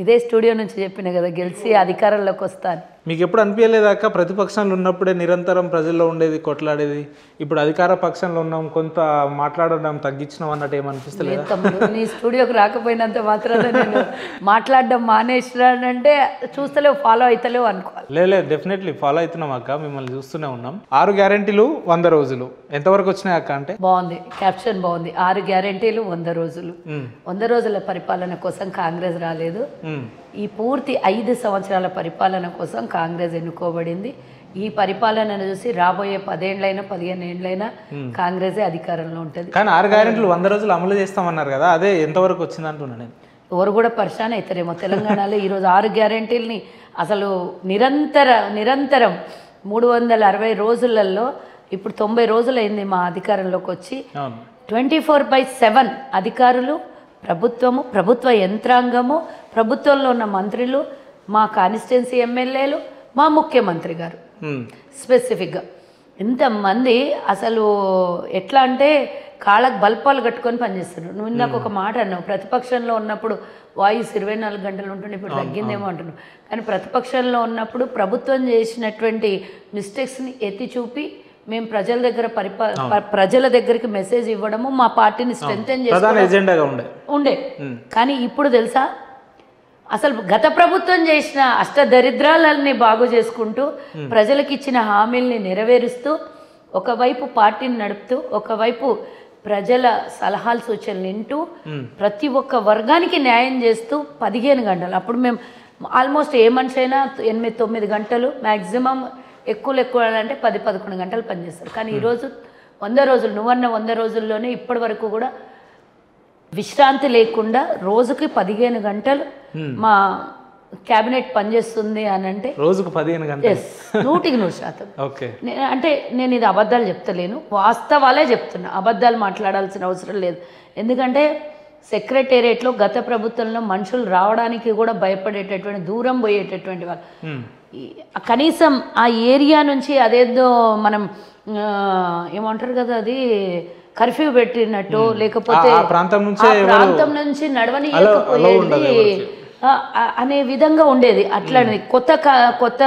ఇదే స్టూడియో నుంచి చెప్పిన కదా గెలిచి అధికారంలోకి వస్తాను. మీకు ఎప్పుడు అనిపించలేదాక ప్రతిపక్షంలో ఉన్నప్పుడే నిరంతరం ప్రజల్లో ఉండేది కొట్లాడేది, ఇప్పుడు అధికార పక్షంలో ఉన్నాం కొంత మాట్లాడడం తగ్గించినాం అన్నట్టు ఏమనిపిస్తలేదు? తమ్ముడు నీ స్టూడియోకి రాకపోయినంత మాత్రాన నేను మాట్లాడడం మానేసినానంటే చూస్తలేవు ఫాలో అవుతలేవు అనుకోవాలి. లేదు డెఫినెట్లీ ఫాలో అవుతున్నాం అక్క, మిమ్మల్ని చూస్తూనే ఉన్నాం. 6 గ్యారెంటీలు 100 రోజులు ఎంతవరకు వచ్చినాయి అక్క? అంటే బాగుంది, క్యాప్షన్ బాగుంది. 6 గ్యారెంటీలు 100 రోజులు. 100 రోజుల పరిపాలన కోసం కాంగ్రెస్ రాలేదు. ఈ పూర్తి 5 సంవత్సరాల పరిపాలన కోసం కాంగ్రెస్ ఎన్నుకోబడింది. ఈ పరిపాలనను చూసి రాబోయే 10 ఏళ్ళైనా 15 ఏళ్ళైనా కాంగ్రెసే అధికారంలో ఉంటుంది. కానీ 6 గ్యారెంటీలు 100 రోజులు అమలు చేస్తామన్నారు కదా, అదే ఎంతవరకు వచ్చింది అంటున్నా నేను. ఎవరు కూడా పరిశాన్ అవుతారేమో తెలంగాణలో ఈరోజు 6 గ్యారెంటీలని అసలు నిరంతరం 360 రోజులలో ఇప్పుడు 90 రోజులైంది మా అధికారంలోకి వచ్చి. 24/7 అధికారులు, ప్రభుత్వము, ప్రభుత్వ యంత్రాంగము, ప్రభుత్వంలో ఉన్న మంత్రులు, మా కాన్స్టిట్యున్సీ ఎమ్మెల్యేలు, మా ముఖ్యమంత్రి గారు స్పెసిఫిక్గా ఇంతమంది అసలు ఎట్లా అంటే కాళ్ళకు బల్పాలు కట్టుకొని పనిచేస్తున్నారు. నువ్వు ఇందాక ఒక మాట అన్నావు, ప్రతిపక్షంలో ఉన్నప్పుడు వాయిస్ 24 గంటలు ఉంటుండే, ఇప్పుడు తగ్గిందేమో అంటున్నావు. కానీ ప్రతిపక్షంలో ఉన్నప్పుడు ప్రభుత్వం చేసినటువంటి మిస్టేక్స్ని ఎత్తి చూపి మేము ప్రజల దగ్గర ప్రజల దగ్గరికి మెసేజ్ ఇవ్వడము, మా పార్టీని స్ట్రెంథెన్ చేసుకోవడం ఉండే. కానీ ఇప్పుడు తెలుసా, అసలు గత ప్రభుత్వం చేసిన అష్టదరిద్రాలన్నీ బాగు చేసుకుంటూ ప్రజలకు ఇచ్చిన హామీల్ని నెరవేరుస్తూ ఒకవైపు పార్టీని నడుపుతూ ఒకవైపు ప్రజల సలహాలు సూచనలు వింటూ ప్రతి ఒక్క వర్గానికి న్యాయం చేస్తూ 15 గంటలు, అప్పుడు మేము ఆల్మోస్ట్ ఏ మనిషి అయినా 8-9 గంటలు మ్యాక్సిమం, ఎక్కువ అంటే 10-11 గంటలు పనిచేస్తారు. కానీ ఈరోజు 100 రోజులు, నువ్వన్న 100 రోజుల్లోనే ఇప్పటి వరకు కూడా విశ్రాంతి లేకుండా రోజుకి 15 గంటలు మా క్యాబినెట్ పనిచేస్తుంది అని అంటే రోజుకు 15 గంటలు 100%. అంటే నేను ఇది అబద్ధాలు చెప్తలేను, వాస్తవాలే చెప్తున్నా, అబద్ధాలు మాట్లాడాల్సిన అవసరం లేదు. ఎందుకంటే సెక్రటేరియట్లో గత ప్రభుత్వంలో మనుషులు రావడానికి కూడా భయపడేటటువంటి, దూరం పోయేటటువంటి వాళ్ళు, కనీసం ఆ ఏరియా నుంచి అదేదో మనం ఏమంటారు కదా, అది కర్ఫ్యూ పెట్టినట్టు, లేకపోతే ప్రాంతం నుంచి నడవనియకపోయేది అనే విధంగా ఉండేది. అట్లనే కొత్త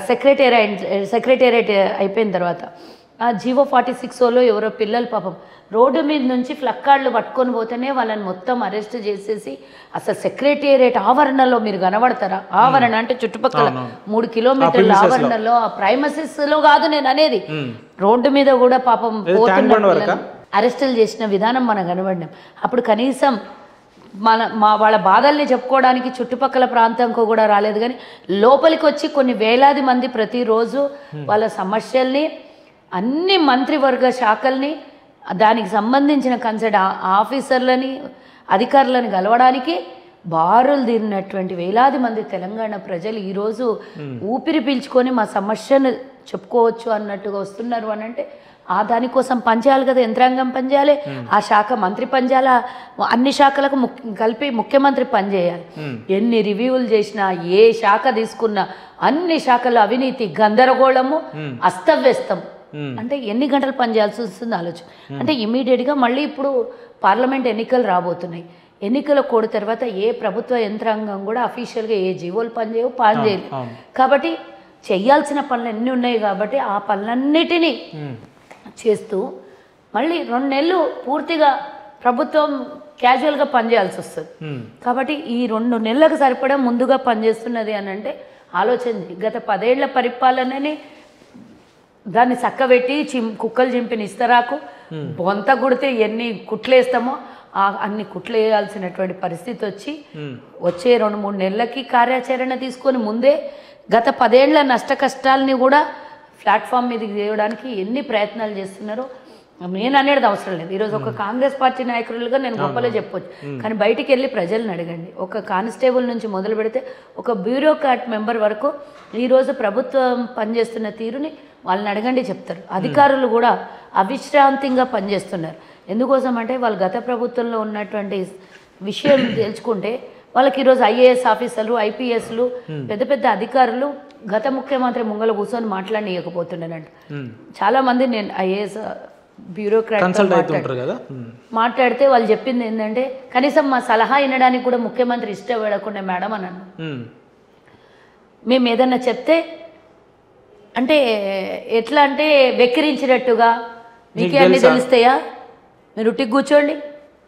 సెక్రటేరియట్ అయిపోయిన తర్వాత జీవో 46లో ఎవరో పిల్లలు పాపం రోడ్డు మీద నుంచి ఫ్లక్కార్డులు పట్టుకొని పోతేనే వాళ్ళని మొత్తం అరెస్ట్ చేసేసి, అసలు సెక్రటేరియట్ ఆవరణలో మీరు కనబడతారా? ఆవరణ అంటే చుట్టుపక్కల 3 కిలోమీటర్ల ఆవరణలో, ఆ ప్రైమసిస్లో కాదు నేను అనేది, రోడ్డు మీద కూడా పాపం పోతున్న అరెస్టులు చేసిన విధానం మనం కనబడినాం. అప్పుడు కనీసం వాళ్ళ బాధల్ని చెప్పుకోవడానికి చుట్టుపక్కల ప్రాంతంకు కూడా రాలేదు. కానీ లోపలికి వచ్చి కొన్ని వేలాది మంది ప్రతిరోజు వాళ్ళ సమస్యల్ని, అన్ని మంత్రివర్గ శాఖల్ని, దానికి సంబంధించిన కన్సర్ట్ ఆఫీసర్లని, అధికారులను కలవడానికి బారులు తీరినటువంటి వేలాది మంది తెలంగాణ ప్రజలు ఈరోజు ఊపిరి పీల్చుకొని మా సమస్యను చెప్పుకోవచ్చు అన్నట్టుగా వస్తున్నారు అని అంటే, దానికోసం పనిచేయాలి కదా, యంత్రాంగం పనిచేయాలి, ఆ శాఖ మంత్రి పనిచేయాలి, అన్ని శాఖలకు కలిపి ముఖ్యమంత్రి పనిచేయాలి. ఎన్ని రివ్యూలు చేసినా, ఏ శాఖ తీసుకున్నా అన్ని శాఖల అవినీతి, గందరగోళము, అస్తవ్యస్తం. అంటే ఎన్ని గంటలు పనిచేయాల్సి వస్తుంది ఆలోచన. అంటే ఇమీడియట్గా మళ్ళీ ఇప్పుడు పార్లమెంట్ ఎన్నికలు రాబోతున్నాయి. ఎన్నికల కోడ్ తర్వాత ఏ ప్రభుత్వ యంత్రాంగం కూడా అఫీషియల్గా ఏ జీవోలు పనిచేయలేదు. కాబట్టి చేయాల్సిన పనులు ఎన్ని ఉన్నాయి కాబట్టి ఆ పనులన్నిటినీ చేస్తూ మళ్ళీ 2 నెలలు పూర్తిగా ప్రభుత్వం క్యాజువల్గా పనిచేయాల్సి వస్తుంది. కాబట్టి ఈ 2 నెలలకు సరిపడా ముందుగా పనిచేస్తున్నది అని అంటే ఆలోచన. గత 10 ఏళ్ల పరిపాలనని దాన్ని చక్కబెట్టి కుక్కలు చింపిన ఇస్తరాకు బొంత కుడితే ఎన్ని కుట్లేస్తామో అన్ని కుట్లు వేయాల్సినటువంటి పరిస్థితి వచ్చి వచ్చే 2-3 నెలలకి కార్యాచరణ తీసుకొని ముందే గత 10 ఏళ్ల నష్ట కష్టాలని కూడా ప్లాట్ఫామ్ మీదకి చేయడానికి ఎన్ని ప్రయత్నాలు చేస్తున్నారో నేను అనేది అవసరం లేదు. ఈరోజు ఒక కాంగ్రెస్ పార్టీ నాయకులుగా నేను గొప్పలే చెప్పొచ్చు, కానీ బయటికి వెళ్ళి ప్రజలను అడగండి. ఒక కానిస్టేబుల్ నుంచి మొదలు పెడితే ఒక బ్యూరోక్రాట్ మెంబర్ వరకు ఈరోజు ప్రభుత్వం పనిచేస్తున్న తీరుని వాళ్ళని అడగండి చెప్తారు. అధికారులు కూడా అవిశ్రాంతంగా పనిచేస్తున్నారు. ఎందుకోసం అంటే వాళ్ళు గత ప్రభుత్వంలో ఉన్నటువంటి విషయం తెలుసుకుంటే వాళ్ళకి ఈరోజు ఐఏఎస్ ఆఫీసర్లు, ఐపీఎస్లు, పెద్ద పెద్ద అధికారులు గత ముఖ్యమంత్రి ముంగల కూర్చొని మాట్లాడనీయకపోతున్నారంట. చాలామంది నేను ఐఏఎస్ కన్సల్ట్ అవుతుంటారు కదా. మాట్లాడితే వాళ్ళు చెప్పింది ఏంటంటే కనీసం మా సలహా వినడానికి కూడా ముఖ్యమంత్రి ఇష్టపడకుండా మేడం అన్నాను. మేము ఏదన్నా చెప్తే అంటే ఎట్లా అంటే వెక్కిరించినట్టుగా మీకే అన్నీ తెలుస్తాయా, మీరు ఉట్టికి కూర్చోండి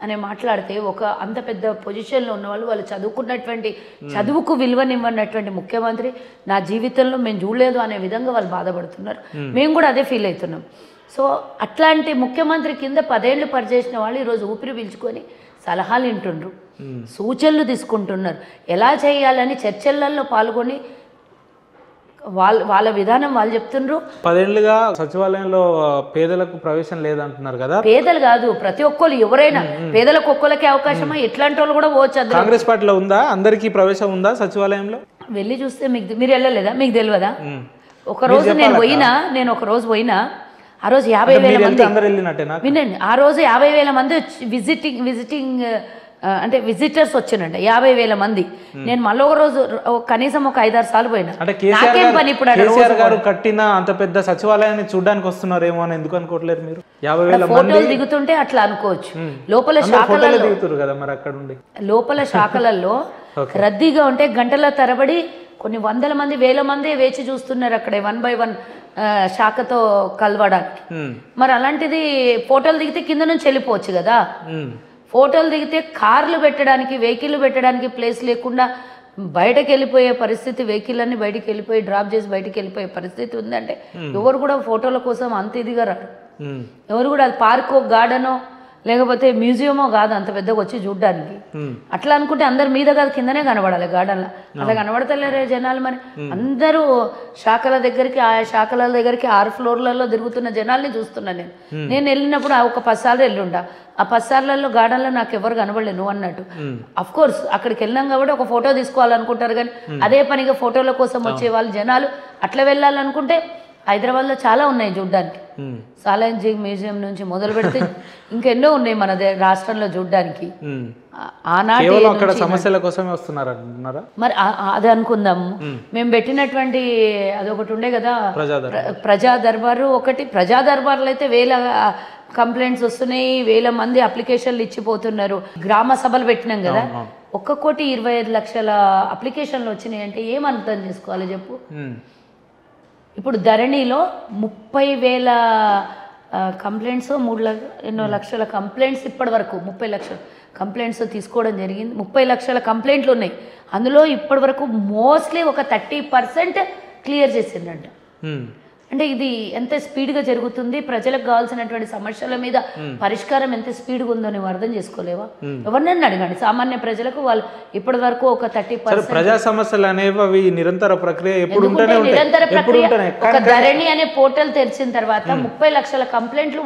అని మాట్లాడితే ఒక అంత పెద్ద పొజిషన్లో ఉన్నవాళ్ళు వాళ్ళు చదువుకున్నటువంటి చదువుకు విలువనివ్వనటువంటి ముఖ్యమంత్రి నా జీవితంలో మేము చూడలేదు అనే విధంగా వాళ్ళు బాధపడుతున్నారు. మేము కూడా అదే ఫీల్ అవుతున్నాం. సో అట్లాంటి ముఖ్యమంత్రి కింద 10 ఏళ్ళు పనిచేసిన వాళ్ళు ఈరోజు ఊపిరి పీల్చుకొని సలహాలు వింటుండ్రు, సూచనలు తీసుకుంటున్నారు, ఎలా చేయాలని చర్చలలో పాల్గొని వాళ్ళ విధానం వాళ్ళు చెప్తుండ్రు. 10 ఏళ్ళుగా సచివాలయంలో పేదలకు ప్రవేశం లేదంటున్నారు కదా. పేదలు కాదు, ప్రతి ఒక్కరు ఎవరైనా పేదలకు ఒక్కరికే అవకాశమా, ఎట్లాంటి వాళ్ళు కూడా పోవచ్చు. కాంగ్రెస్ పార్టీలో ఉందా, అందరికీ ప్రవేశం ఉందా సచివాలయంలో? వెళ్ళి చూస్తే మీరు వెళ్ళలేదా, మీకు తెలియదా? ఒక రోజు నేను ఒక రోజు పోయినా ఆ రోజు 50,000 మంది వినండి, ఆ రోజు 50,000 మంది విజిటింగ్ అంటే విజిటర్స్ వచ్చినండి 50,000 మంది. నేను మళ్ళీ ఒక రోజు కనీసం ఒక 5-6 సార్లు పోయినా. నాకేం పని ఇప్పుడు కేసీఆర్ గారు కట్టిన అంత పెద్ద సచివాలయాన్ని చూడడానికి వస్తున్నారేమో అని ఎందుకు అనుకోవట్లేదు మీరు? 50,000 ఫోటోలు దిగుతుంటే అట్లా అనుకోవచ్చు. లోపల శాఖలలో దిగుతారు కదా మరి, అక్కడ ఉండి లోపల శాఖలలో రద్దీగా ఉంటే గంటల తరబడి కొన్ని వందల మంది 1000 మంది వేచి చూస్తున్నారు అక్కడ 1 by 1 శాఖతో కలవడానికి. మరి అలాంటిది ఫోటోలు దిగితే కింద నుంచి వెళ్ళిపోవచ్చు కదా. ఫోటోలు దిగితే కార్లు పెట్టడానికి వెహికల్ పెట్టడానికి ప్లేస్ లేకుండా బయటకు వెళ్ళిపోయే పరిస్థితి, వెహికల్ అన్ని బయటికి వెళ్ళిపోయి డ్రాప్ చేసి బయటికి వెళ్ళిపోయే పరిస్థితి ఉందంటే ఎవరు కూడా ఫోటోల కోసం అంత ఇదిగా రారు. ఎవరు కూడా అది పార్కో గార్డెనో లేకపోతే మ్యూజియమో కాదు అంత పెద్దగా వచ్చి చూడడానికి. అట్లా అనుకుంటే అందరు మీద కాదు కిందనే కనబడాలి గార్డెన్లో. అలా కనబడతలేరే జనాలు. మరి అందరూ శాఖల దగ్గరికి ఆయా శాఖల దగ్గరికి 6 ఫ్లోర్లలో తిరుగుతున్న జనాల్ని చూస్తున్నాను నేను వెళ్ళినప్పుడు ఒక 10 సార్లు వెళ్ళుండా. ఆ 10 సార్లలో గార్డెన్లో నాకు ఎవరు కనబడలేదు నువ్వు అన్నట్టు. అఫ్ కోర్స్ అక్కడికి వెళ్ళాం కాబట్టి ఒక ఫోటో తీసుకోవాలనుకుంటారు, కానీ అదే పనిగా ఫోటోల కోసం వచ్చే వాళ్ళు జనాలు అట్లా వెళ్ళాలనుకుంటే హైదరాబాద్లో చాలా ఉన్నాయి చూడ్డానికి. సాలార్జంగ్ మ్యూజియం నుంచి మొదలు పెడితే ఇంకెన్నో ఉన్నాయి మన రాష్ట్రంలో చూడ్డానికి. ఆనాటి సమస్యల కోసమే వస్తున్నారు అంటున్నారా? మరి అది అనుకుందాము. మేము పెట్టినటువంటి అదొకటి ఉండే కదా ప్రజా దర్బారు ఒకటి. ప్రజా దర్బార్లు అయితే 1000 కంప్లైంట్స్ వస్తున్నాయి, 1000 మంది అప్లికేషన్లు ఇచ్చిపోతున్నారు. గ్రామ సభలు పెట్టినాం కదా, 1,25,00,000 అప్లికేషన్లు వచ్చినాయి అంటే ఏం అర్థం చేసుకోవాలి చెప్పు. ఇప్పుడు ధరణిలో 30,000 కంప్లైంట్స్ 3 లక్షల కంప్లైంట్స్ ఇప్పటి వరకు 30 లక్షల కంప్లైంట్స్ తీసుకోవడం జరిగింది. 30 లక్షల కంప్లైంట్లు ఉన్నాయి. అందులో ఇప్పటి వరకు మోస్ట్లీ ఒక 30% క్లియర్ చేసిందంట. అంటే ఇది ఎంత స్పీడ్గా జరుగుతుంది, ప్రజలకు కావాల్సినటువంటి సమస్యల మీద పరిష్కారం ఎంత స్పీడ్గా ఉందో నువ్వు అర్థం చేసుకోలేవా? ఎవరినైనా అడగండి సామాన్య ప్రజలకు. వాళ్ళు ఇప్పటి వరకు ఒక 30% ప్రజా సమస్యలు అనేవి అవి నిరంతర ప్రక్రియ, నిరంతర ప్రక్రియ. ఒక ధరణి అనే పోర్టల్ తెరిచిన తర్వాత 30 లక్షల కంప్లైంట్లు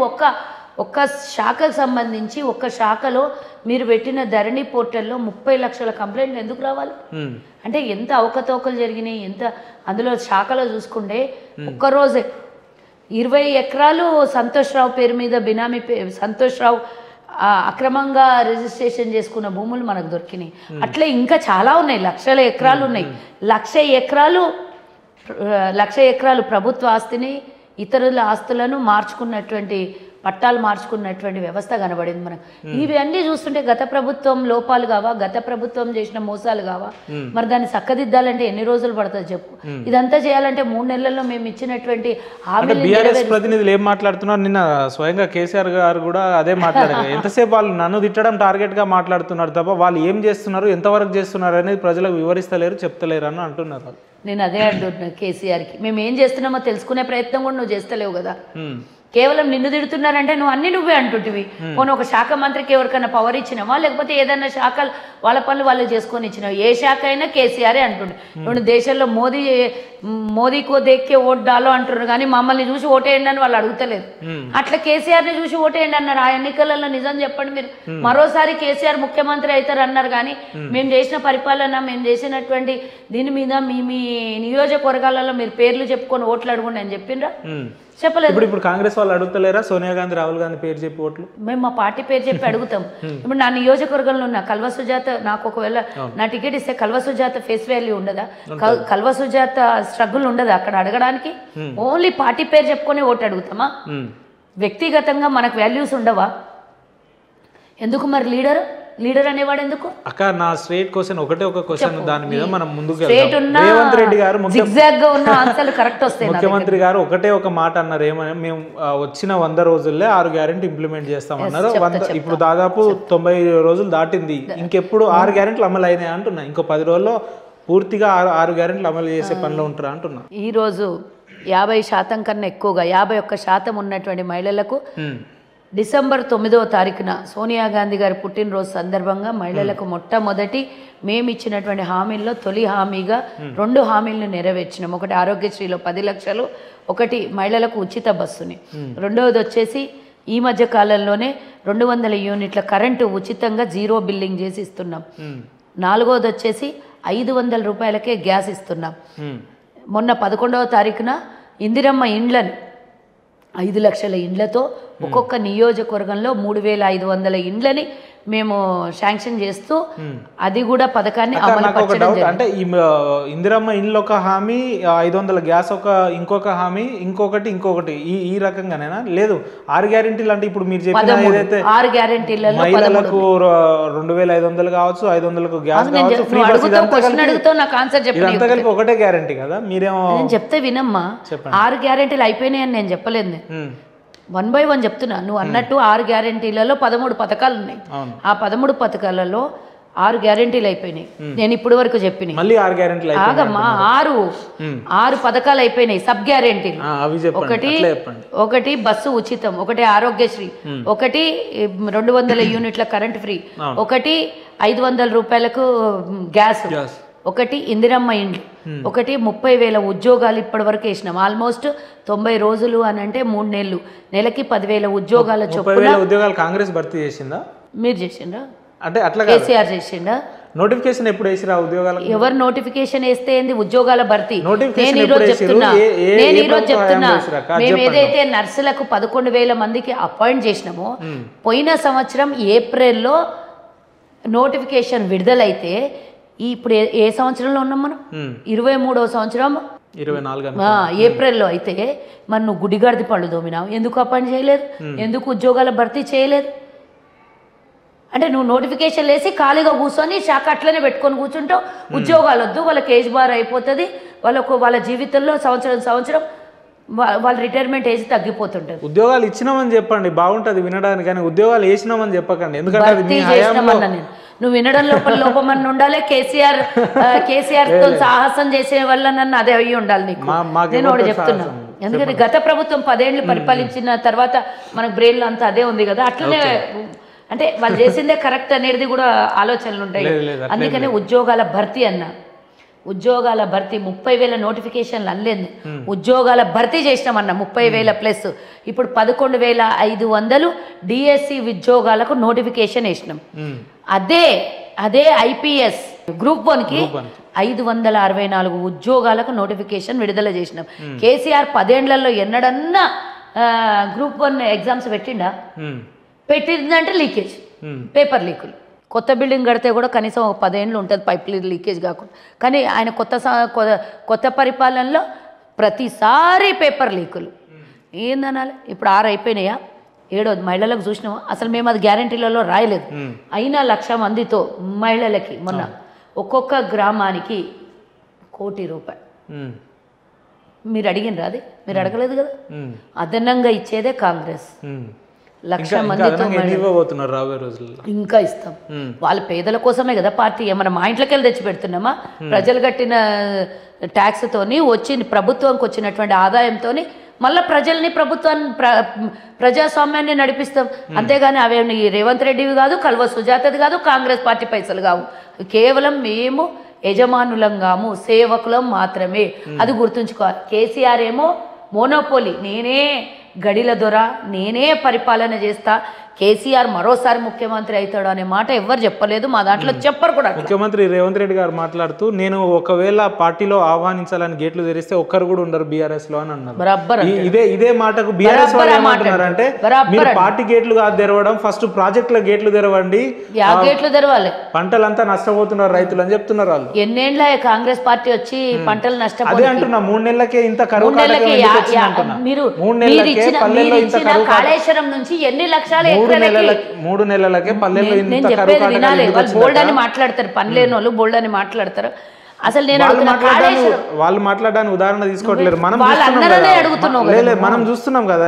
ఒక్క శాఖకు సంబంధించి ఒక్క శాఖలో మీరు పెట్టిన ధరణి పోర్టల్లో 30 లక్షల కంప్లైంట్లు ఎందుకు రావాలి? అంటే ఎంత అవకతవకలు జరిగినాయి, ఎంత అందులో శాఖలో చూసుకుంటే ఒక్కరోజే 20 ఎకరాలు సంతోష్ రావు పేరు మీద బినామీ సంతోష్ రావు అక్రమంగా రిజిస్ట్రేషన్ చేసుకున్న భూములు మనకు దొరికినాయి. అట్లే ఇంకా చాలా ఉన్నాయి, లక్షల ఎకరాలు ఉన్నాయి. 1,00,000 ఎకరాలు ప్రభుత్వ ఆస్తిని ఇతరుల ఆస్తులను మార్చుకున్నటువంటి పట్టాలు మార్చుకున్నటువంటి వ్యవస్థ కనబడింది మనకు. ఇవన్నీ చూస్తుంటే గత ప్రభుత్వం లోపాలు కావా, గత ప్రభుత్వం చేసిన మోసాలు కావా? మరి దాన్ని చక్కదిద్దాలంటే ఎన్ని రోజులు పడుతుంది చెప్పు? ఇదంతా చేయాలంటే 3 నెలల్లో మేము ఇచ్చినటువంటి బీఆర్ఎస్ ప్రతినిధులు ఏం మాట్లాడుతున్నారు? నిన్న స్వయంగా కేసీఆర్ గారు కూడా అదే మాట్లాడారు. ఎంతసేపు వాళ్ళు నన్ను తిట్టడం టార్గెట్ గా మాట్లాడుతున్నారు తప్ప వాళ్ళు ఏం చేస్తున్నారు, ఎంతవరకు చేస్తున్నారు అనేది ప్రజలకు వివరిస్తలేరు, చెప్తలేరు అని అంటున్నారు. నేను అదే అంటున్నా కేసీఆర్కి, మేము ఏం చేస్తున్నామో తెలుసుకునే ప్రయత్నం కూడా నువ్వు చేస్తలేవు కదా. కేవలం నిన్ను తిడుతున్నారంటే నువ్వే అంటుంటివి. పోనీ ఒక శాఖ మంత్రికి ఎవరికైనా పవర్ ఇచ్చినావా, లేకపోతే ఏదైనా శాఖలు వాళ్ళ పనులు వాళ్ళు చేసుకొని ఇచ్చినావు? ఏ శాఖ అయినా కేసీఆరే అంటుండే. ఇప్పుడు దేశంలో మోదీకో దేక్కే ఓట్ డాలో అంటున్నారు, కానీ మమ్మల్ని చూసి ఓటేయండి అని వాళ్ళు అడుగుతలేదు. అట్లా కేసీఆర్ని చూసి ఓటేయండి అన్నారు. ఆ ఎన్నికలలో నిజం చెప్పండి మీరు, మరోసారి కేసీఆర్ ముఖ్యమంత్రి అవుతారు అన్నారు, కానీ మేము చేసిన పరిపాలన, మేము చేసినటువంటి దీని మీద మీ నియోజకవర్గాలలో మీరు పేర్లు చెప్పుకొని ఓట్లు అడుగుండి అని చెప్పిండ్రా? చెప్పలేదు. ఇప్పుడు కాంగ్రెస్ వాళ్ళు అడుగుతలేరా సోనియా గాంధీ, రాహుల్ గాంధీ పేరు చెప్పి ఓట్లు? మేము మా పార్టీ పేరు చెప్పి అడుగుతాం. ఇప్పుడు నా నియోజకవర్గంలో ఉన్న కల్వ సుజాత, నాకు ఒకవేళ నా టికెట్ ఇస్తే కల్వ సుజాత ఫేస్ వాల్యూ ఉండదా? కల్వ సుజాత స్ట్రగుల్ ఉండదా అక్కడ అడగడానికి? ఓన్లీ పార్టీ పేరు చెప్పుకొని ఓటు అడుగుతామా? వ్యక్తిగతంగా మనకు వాల్యూస్ ఉండవా? ఎందుకు మరి లీడర్ అనేవాడు ఎందుకు? అక్క నా స్ట్రేట్ క్వశ్చన్ ఒకటే ఒక క్వశ్చన్, దాని మీద మనం ముందుకు స్ట్రేట్ ఉన్నా రేవంత్ రెడ్డి గారు zigzag గా ఉన్న ఆన్సర్లు కరెక్ట్ వస్తాయి. ముఖ్యమంత్రి గారు ఒకటే ఒక మాట అన్నారు, ఏమని, మేము వచ్చిన 100 రోజుల్లో 6 గ్యారెంటీ ఇంప్లిమెంట్ చేస్తామన్నారు. ఇప్పుడు దాదాపు 90 రోజులు దాటింది, ఇంకెప్పుడు 6 గ్యారెంటీలు అమలు అయినాయి అంటున్నా. ఇంకో 10 రోజుల్లో పూర్తిగా 6 గ్యారెంటీలు అమలు చేసే పనిలో ఉంటారా అంటున్నా. ఈరోజు 50% కన్నా ఎక్కువగా 51% ఉన్నటువంటి మహిళలకు డిసెంబర్ 9వ తారీఖున సోనియా గాంధీ గారి పుట్టినరోజు సందర్భంగా మహిళలకు మొట్టమొదటి మేము ఇచ్చినటువంటి హామీల్లో తొలి హామీగా 2 హామీలను నెరవేర్చినాం. ఒకటి ఆరోగ్యశ్రీలో 10 లక్షలు, ఒకటి మహిళలకు ఉచిత బస్సుని, రెండవది వచ్చేసి ఈ మధ్య కాలంలోనే 200 యూనిట్ల కరెంటు ఉచితంగా 0 బిల్లింగ్ చేసి ఇస్తున్నాం. నాలుగవది వచ్చేసి 500 రూపాయలకే గ్యాస్ ఇస్తున్నాం. మొన్న 11వ తారీఖున ఇందిరమ్మ ఇండ్లను 5 లక్షల ఇండ్లతో ఒక్కొక్క నియోజకవర్గంలో 3500 ఇండ్లని మేము శాంక్షన్ చేస్తూ అది కూడా పథకాన్ని అమలు పరచడం. అంటే ఈ ఇందిరమ్మ ఇండ్లు ఒక హామీ, 500 గ్యాస్ ఇంకొక హామీ, ఇంకొకటి ఈ రకంగానేనా? లేదు 6 గ్యారెంటీలు అంటే ఇప్పుడు మీరు చెప్పిన ఏదైతే 6 గ్యారెంటీలలో మహిళలకు 2500 కావచ్చు, 500కు గ్యాస్ కావచ్చు, ఫ్రీ బస్, ఇదంతా కలిపి ఒకటే గ్యారెంటీ కదా? మీరేమో నేను చెప్తే వినమ్మా, 6 గ్యారెంటీలు అయిపోయినాయని నేను చెప్పలేదు. 1 by 1 చెప్తున్నా. నువ్వు అన్నట్టు 6 గ్యారెంటీలలో 13 పథకాలు ఉన్నాయి. ఆ 13 పథకాలలో 6 గ్యారెంటీలు అయిపోయినాయి. నేను ఇప్పటి వరకు చెప్పిన మళ్ళీ 6 గ్యారెంటీలు ఆగమ్మా, 6 పథకాలు అయిపోయినాయి. సబ్ గ్యారెంటీలు ఒకటి బస్సు ఉచితం, ఒకటి ఆరోగ్యశ్రీ, ఒకటి 200 యూనిట్ల కరెంట్ ఫ్రీ, ఒకటి 500 రూపాయలకు గ్యాస్, ఒకటి ఇందిరమ్మ ఇండ్లు, ఒకటి 30,000 ఉద్యోగాలు ఇప్పటి వరకు వేసినాం. ఆల్మోస్ట్ 90 రోజులు అని అంటే 3 నెలలు, నెలకి 10,000 ఉద్యోగాల చొప్పున. ఉద్యోగాలు కాంగ్రెస్ భర్తీ చేసిందా? మీరు చేసిండ్రా? అంటే అట్లా కేసీఆర్ చేసిండా? నోటిఫికేషన్ ఎప్పుడు వేసిరా ఉద్యోగాలు? ఎవరు నోటిఫికేషన్ వేస్తే ఏంది ఉద్యోగాల భర్తీ? నేను ఈరోజు చెప్తున్నా మేము ఏదైతే నర్సులకు 11,000 మందికి అపాయింట్ చేసినామో, పోయిన సంవత్సరం ఏప్రిల్లో నోటిఫికేషన్ విడుదలైతే ఇప్పుడు ఏ సంవత్సరంలో ఉన్నాం మనం? 23వ సంవత్సరం 24 ఏప్రిల్లో అయితే మరి నువ్వు గుడిగాడిది పళ్ళు దోమినావు, ఎందుకు అపాయింట్ చేయలేదు? ఎందుకు ఉద్యోగాల భర్తీ చేయలేదు? అంటే నువ్వు నోటిఫికేషన్ వేసి ఖాళీగా కూర్చొని శాఖ అట్లనే పెట్టుకొని కూర్చుంటావు. ఉద్యోగాలు వద్దు, వాళ్ళకి ఏజ్ బార్ అయిపోతుంది, వాళ్ళ జీవితంలో సంవత్సరం వాళ్ళ రిటైర్మెంట్ ఏజ్ తగ్గిపోతుంటది. ఉద్యోగాలు ఇచ్చినామని చెప్పండి, బాగుంటది వినడానికి, కానీ ఉద్యోగాలు వేసినామని చెప్పకండి. ఎందుకంటే నువ్వు వినడం లోపమని ఉండాలి. కేసీఆర్ తో సాహసం చేసే వల్ల నన్ను అదే అయ్యి ఉండాలి నీకు. నేను ఒకటి చెప్తున్నా, ఎందుకంటే గత ప్రభుత్వం 10 ఏళ్ళు పరిపాలించిన తర్వాత మనకు బ్రెయిన్లో అంతా అదే ఉంది కదా, అట్లనే అంటే వాళ్ళు చేసిందే కరెక్ట్ అనేది కూడా ఆలోచనలు ఉంటాయి. అందుకనే ఉద్యోగాల భర్తీ అన్న, ఉద్యోగాల భర్తీ 30,000 నోటిఫికేషన్లు అనలేదు, ఉద్యోగాల భర్తీ చేసినామన్న 30,000 ప్లస్. ఇప్పుడు 11,500 డిఎస్సి ఉద్యోగాలకు నోటిఫికేషన్ వేసినాం. అదే ఐపీఎస్ గ్రూప్ 1కి 564 ఉద్యోగాలకు నోటిఫికేషన్ విడుదల చేసినాం. కేసీఆర్ 10 ఏళ్లలో ఎన్నడన్నా గ్రూప్ 1 ఎగ్జామ్స్ పెట్టిందంటే లీకేజ్, పేపర్ లీకులు. కొత్త బిల్డింగ్ కడితే కూడా కనీసం ఒక 10 ఏళ్ళు ఉంటుంది పైప్ లీకేజ్ కాకుండా. కానీ ఆయన కొత్త పరిపాలనలో ప్రతిసారి పేపర్ లీకులు. ఏందనాలి? ఇప్పుడు 6 అయిపోయినాయా? 7వ మహిళలకు చూసినావా? అసలు మేము అది గ్యారంటీలలో రాయలేదు. అయినా 1,00,000 మందితో మహిళలకి మొన్న ఒక్కొక్క గ్రామానికి 1 కోటి రూపాయలు. మీరు అడిగినరా? అది మీరు అడగలేదు కదా. అదనంగా ఇచ్చేదే కాంగ్రెస్. 1,00,000 మందితో ఇంకా ఇస్తాం. వాళ్ళ పేదల కోసమే కదా పార్టీ. ఏమన్నా మా ఇంట్లోకి వెళ్ళి తెచ్చి పెడుతున్నామా? ప్రజలు కట్టిన ట్యాక్స్ తోని ప్రభుత్వానికి వచ్చినటువంటి ఆదాయంతో మళ్ళీ ప్రజల్ని ప్రజాస్వామ్యాన్ని నడిపిస్తాం. అంతేగాని అవేమి రేవంత్ రెడ్డివి కాదు, కల్వ సుజాతది కాదు, కాంగ్రెస్ పార్టీ పైసలు కావు. కేవలం మేము యజమానులంగాము, సేవకులం మాత్రమే. అది గుర్తుంచుకోవాలి. కేసీఆర్ ఏమో మోనోపోలీ, నేనే గడిల దొర, నేనే పరిపాలన చేస్తా. కేసీఆర్ మరోసారి ముఖ్యమంత్రి అవుతాడు అనే మాట ఎవ్వరు చెప్పలేదు, మా దాంట్లో చెప్పరు కూడా. ముఖ్యమంత్రి రేవంత్ రెడ్డి గారు మాట్లాడుతూ నేను ఒకవేళ పార్టీలో ఆహ్వానించాలని గేట్లు తెరిస్తే ఒక్కరు కూడా ఉండరు బీఆర్ఎస్ లో అని అన్నారు. బరాబర్ ఇదే మాటకు బీఆర్ఎస్ వాళ్ళు ఏమంటున్నారంటే మీరు పార్టీ గేట్లు కాదు తెరవడం, ఫస్ట్ ప్రాజెక్టుల గేట్లు తెరవండి, గేట్లు తెరవాలి, పంటలంతా నష్టపోతున్నారు రైతులు అని చెప్తున్నారు వాళ్ళు. ఎన్నేళ్ళ కాంగ్రెస్ పార్టీ వచ్చి పంటలు నష్టపోయి అదే అంటున్నా 3 నెలలకే ఇంత కరువు మీరు 3 నెలలకే పల్లెల్లో ఇంత కరువు కాళేశ్వరం నుంచి ఎన్ని లక్షల 3 నెలలకే పల్లెల్లో ఇంత కరువు వినాలి. వాళ్ళు బోల్డ్ అని మాట్లాడతారు, పని లేని వాళ్ళు బోల్డ్ అని మాట్లాడతారు. అసలు నేను వాళ్ళు మాట్లాడడానికి ఉదాహరణ తీసుకోవట్లేదు, మనం చూస్తున్నాం కదా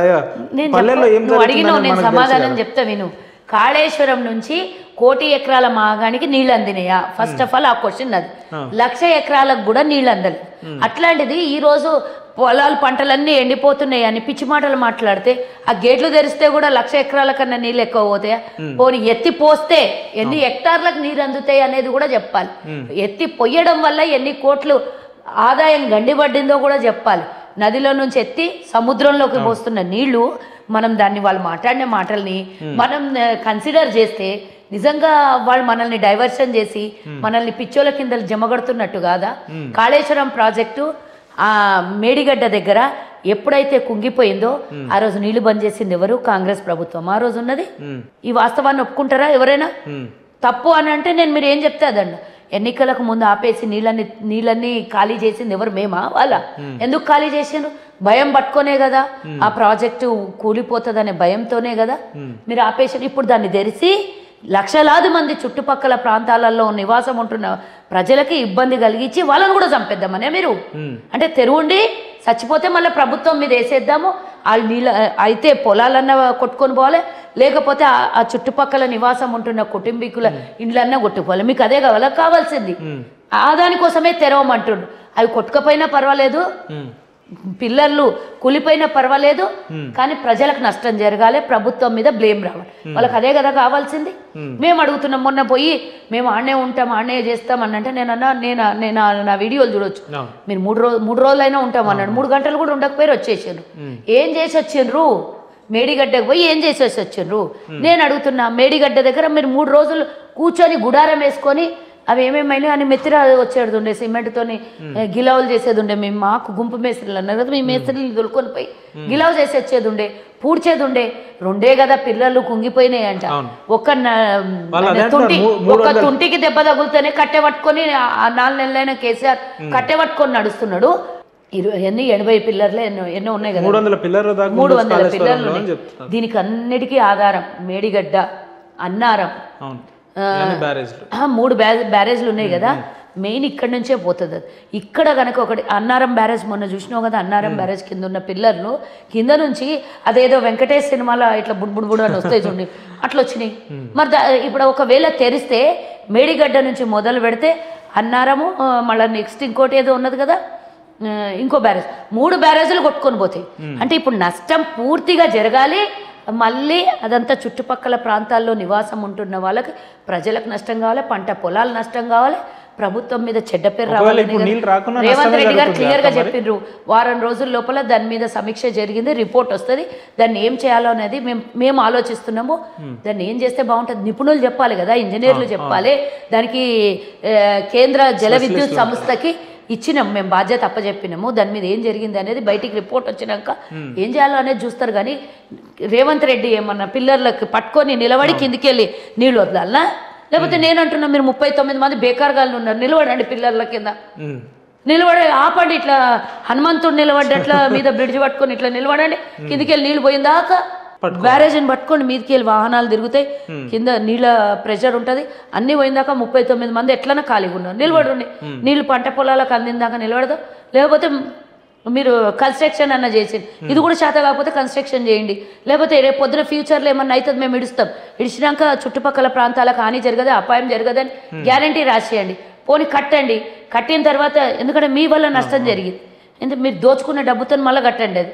పల్లెల్లో ఏం అడిగినావు, నేను సమాధానం చెప్తా విను. కాళేశ్వరం నుంచి 1 కోటి ఎకరాల మాగానికి నీళ్ళు అందినాయా? ఫస్ట్ ఆఫ్ ఆల్ ఆ క్వశ్చన్ అది. 1,00,000 ఎకరాలకు కూడా నీళ్ళు అందాలి. అట్లాంటిది ఈ రోజు పొలాలు పంటలన్నీ ఎండిపోతున్నాయి అని పిచ్చి మాటలు మాట్లాడితే ఆ గేట్లు తెరిస్తే కూడా 1,00,000 ఎకరాల కన్నా నీళ్ళు ఎక్కువ పోతాయా? పోనీ ఎత్తి పోస్తే ఎన్ని హెక్టార్లకు నీరు అందుతాయి అనేది కూడా చెప్పాలి. ఎత్తి పొయ్యడం వల్ల ఎన్ని కోట్లు ఆదాయం గండిపడ్డిందో కూడా చెప్పాలి. నదిలో నుంచి ఎత్తి సముద్రంలోకి పోస్తున్న నీళ్లు మనం దాన్ని వాళ్ళు మాట్లాడిన మాటల్ని మనం కన్సిడర్ చేస్తే నిజంగా వాళ్ళు మనల్ని డైవర్షన్ చేసి మనల్ని పిచ్చోల కింద జమగడుతున్నట్టు కాదా? కాళేశ్వరం ప్రాజెక్టు ఆ మేడిగడ్డ దగ్గర ఎప్పుడైతే కుంగిపోయిందో ఆ రోజు నీళ్లు బంద్ చేసింది ఎవరు? కాంగ్రెస్ ప్రభుత్వం ఆ రోజు ఉన్నది. ఈ వాస్తవాన్ని ఒప్పుకుంటారా ఎవరైనా? తప్పు అని అంటే నేను మీరు ఏం చెప్తే అదండి. ఎన్నికలకు ముందు ఆపేసి నీళ్ళన్నీ ఖాళీ చేసింది ఎవరు? మేమా? వాళ్ళ ఎందుకు ఖాళీ చేసిండ్రు? భయం పట్టుకోనే కదా, ఆ ప్రాజెక్టు కూలిపోతుందనే భయంతోనే కదా మీరు ఆపేసారు. ఇప్పుడు దాన్ని తెరిచి లక్షలాది మంది చుట్టుపక్కల ప్రాంతాలలో నివాసం ఉంటున్న ప్రజలకి ఇబ్బంది కలిగించి వాళ్ళని కూడా చంపేద్దామనే మీరు అంటే తెరువుండి చచ్చిపోతే మళ్ళీ ప్రభుత్వం మీద వేసేద్దాము, వాళ్ళు నీళ్ళ అయితే పొలాలన్నా కొట్టుకొని పోవాలి, లేకపోతే ఆ చుట్టుపక్కల నివాసం ఉంటున్న కుటుంబీకుల ఇండ్లన్నా కొట్టుకోవాలి. మీకు అదే కావాల్సింది. దానికోసమే తెరవమంటుండ్రు. అవి కొట్టుకపోయినా పర్వాలేదు, పిల్లర్లు కూలిపోయినా పర్వాలేదు, కానీ ప్రజలకు నష్టం జరగాలి, ప్రభుత్వం మీద బ్లేమ్ రావాలి. వాళ్ళకి అదే కదా కావాల్సింది. మేము అడుగుతున్నాం, మొన్న పోయి మేము ఆడనే ఉంటాం ఆడనే చేస్తాం అని అంటే నేను నా వీడియోలు చూడొచ్చు. మీరు 3 రోజులైనా ఉంటాం అన్నాడు, 3 గంటలు కూడా ఉండకపోయారు, వచ్చేసారు. ఏం చేసి వచ్చిండ్రు? మేడిగడ్డకు పోయి ఏం చేసేసి వచ్చిండ్రు? నేను అడుగుతున్నా, మేడిగడ్డ దగ్గర మీరు 3 రోజులు కూర్చొని గుడారం వేసుకొని అవి ఏమేమైనా అని మెత్తిరా వచ్చేది ఉండే, సిమెంట్తోని గిలావులు చేసేది ఉండే. మేము మాకు గుంపు మేస్త్రీలు అన్నారు కదా, మీ మేస్త్రీలు దొరుకొని పోయి గిలావు చేసి వచ్చేది ఉండే, పూడ్చేది ఉండే. 2 కదా పిల్లలు కుంగిపోయినాయి అంట. ఒక తుంటికి దెబ్బ తగులుతూనే కట్టె పట్టుకొని 4 నెలలైన కేసీఆర్ కట్టె పట్టుకొని నడుస్తున్నాడు. 80 పిల్లర్లు ఎన్నో ఉన్నాయి కదా, 300 పిల్లర్లు ఉన్నాయి. దీనికి అన్నిటికీ ఆధారం మేడిగడ్డ, అన్నారం, 3 బ్యారేజ్లు ఉన్నాయి కదా. మెయిన్ ఇక్కడ నుంచే పోతుంది అది. ఇక్కడ కనుక ఒకటి అన్నారం బ్యారేజ్ మొన్న చూసినావు కదా, అన్నారం బ్యారేజ్ కింద ఉన్న పిల్లర్లు కింద నుంచి అదేదో వెంకటేష్ సినిమాలో ఇట్లా బుడ్బుడు అని వస్తాయి చూడండి, అట్లా వచ్చినాయి. మరి ఇప్పుడు ఒకవేళ తెరిస్తే మేడిగడ్డ నుంచి మొదలు పెడితే అన్నారము, మళ్ళీ నెక్స్ట్ ఇంకోటి ఏదో ఉన్నది కదా, ఇంకో బ్యారేజ్, 3 బ్యారేజ్లు కొట్టుకొని పోతాయి. అంటే ఇప్పుడు నష్టం పూర్తిగా జరగాలి. మళ్ళీ అదంతా చుట్టుపక్కల ప్రాంతాల్లో నివాసం ఉంటున్న వాళ్ళకి ప్రజలకు నష్టం కావాలి, పంట పొలాలు నష్టం కావాలి, ప్రభుత్వం మీద చెడ్డ పేరు రావాలి. రేవంత్ రెడ్డి గారు క్లియర్గా చెప్పిండ్రు, వారం రోజుల లోపల దాని మీద సమీక్ష జరిగింది, రిపోర్ట్ వస్తుంది, దాన్ని ఏం చేయాలో అనేది మేము ఆలోచిస్తున్నాము. దాన్ని ఏం చేస్తే బాగుంటుంది నిపుణులు చెప్పాలి కదా, ఇంజనీర్లు చెప్పాలి. దానికి కేంద్ర జల విద్యుత్ సంస్థకి ఇచ్చినాం మేము, బాధ్యత అప్పచెప్పినాము. దాని మీద ఏం జరిగింది అనేది బయటికి రిపోర్ట్ వచ్చినాక ఏం చేయాలో అనేది చూస్తారు. కానీ రేవంత్ రెడ్డి ఏమన్నా పిల్లర్లకు పట్టుకొని నిలబడి కిందికి వెళ్ళి నీళ్ళు వదలాలనా? లేకపోతే నేను అంటున్నా, మీరు 39 మంది బేకార్గాళ్ళు ఉన్నారు, నిలబడండి పిల్లర్ల కింద, నిలబడి ఆపండి. ఇట్లా హనుమంతుడు నిలబడ్డట్లా మీద బ్రిడ్జ్ పట్టుకొని ఇట్లా నిలబడండి, కిందికి వెళ్ళి నీళ్ళు పోయిందాక బ్యారేజ్ని పట్టుకోండి, మీదకి వెళ్ళి వాహనాలు తిరుగుతాయి, కింద నీళ్ళ ప్రెషర్ ఉంటుంది, అన్ని పోయిందాక 39 మంది ఎట్లన్నా ఖాళీగా ఉన్నారు, నిలబడండి. నీళ్ళు పంట పొలాలకు అందిందాక నిలబడదాం. లేకపోతే మీరు కన్స్ట్రక్షన్ అన్న చేసి, ఇది కూడా చేత కాకపోతే కన్స్ట్రక్షన్ చేయండి. లేకపోతే రేపు పొద్దున ఫ్యూచర్లో ఏమన్నా అవుతుంది, మేము ఇడుస్తాం, ఇడిచినాక చుట్టుపక్కల ప్రాంతాలకు హాని జరగదు, అపాయం జరగదని గ్యారంటీ రాసేయండి. పోనీ కట్టండి, కట్టిన తర్వాత ఎందుకంటే మీ వల్ల నష్టం జరిగింది, ఎందుకంటే మీరు దోచుకున్న డబ్బుతో మళ్ళీ కట్టండి. అది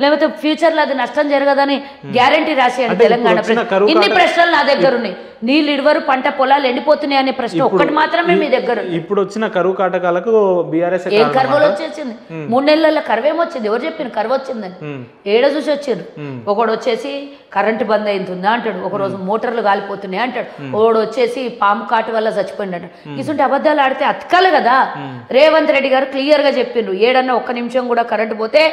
లేకపోతే ఫ్యూచర్లో అది నష్టం జరగదని గ్యారంటీ రాసేయండి తెలంగాణ ప్రజలు. ఇన్ని ప్రశ్నలు నా దగ్గర ఉన్నాయి. నీళ్ళు ఇడవరు, పంట పొలాలు ఎండిపోతున్నాయి అనే ప్రశ్న ఒక్కటి మాత్రమే మీ దగ్గర. ఇప్పుడు వచ్చిన కరువు కాటకాలకు బీఆర్ఎస్ ఏం కరువులు వచ్చేసింది? 3 నెలల కరువేమొచ్చింది? ఎవరు చెప్పింది కరువు వచ్చిందని? ఏడ చూసి వచ్చారు. ఒకడు వచ్చేసి కరెంటు బంద్ అయిందా అంటాడు, ఒకరోజు మోటార్లు కాలిపోతున్నాయి అంటాడు, ఒకడు వచ్చేసి పాము కాటు వల్ల చచ్చిపోయింది అంటాడు. ఇటువంటి అబద్ధాలు ఆడితే అతకాలి కదా. రేవంత్ రెడ్డి గారు క్లియర్గా చెప్పిండ్రు, ఏడన్నా ఒక్క నిమిషం కూడా కరెంటు పోతే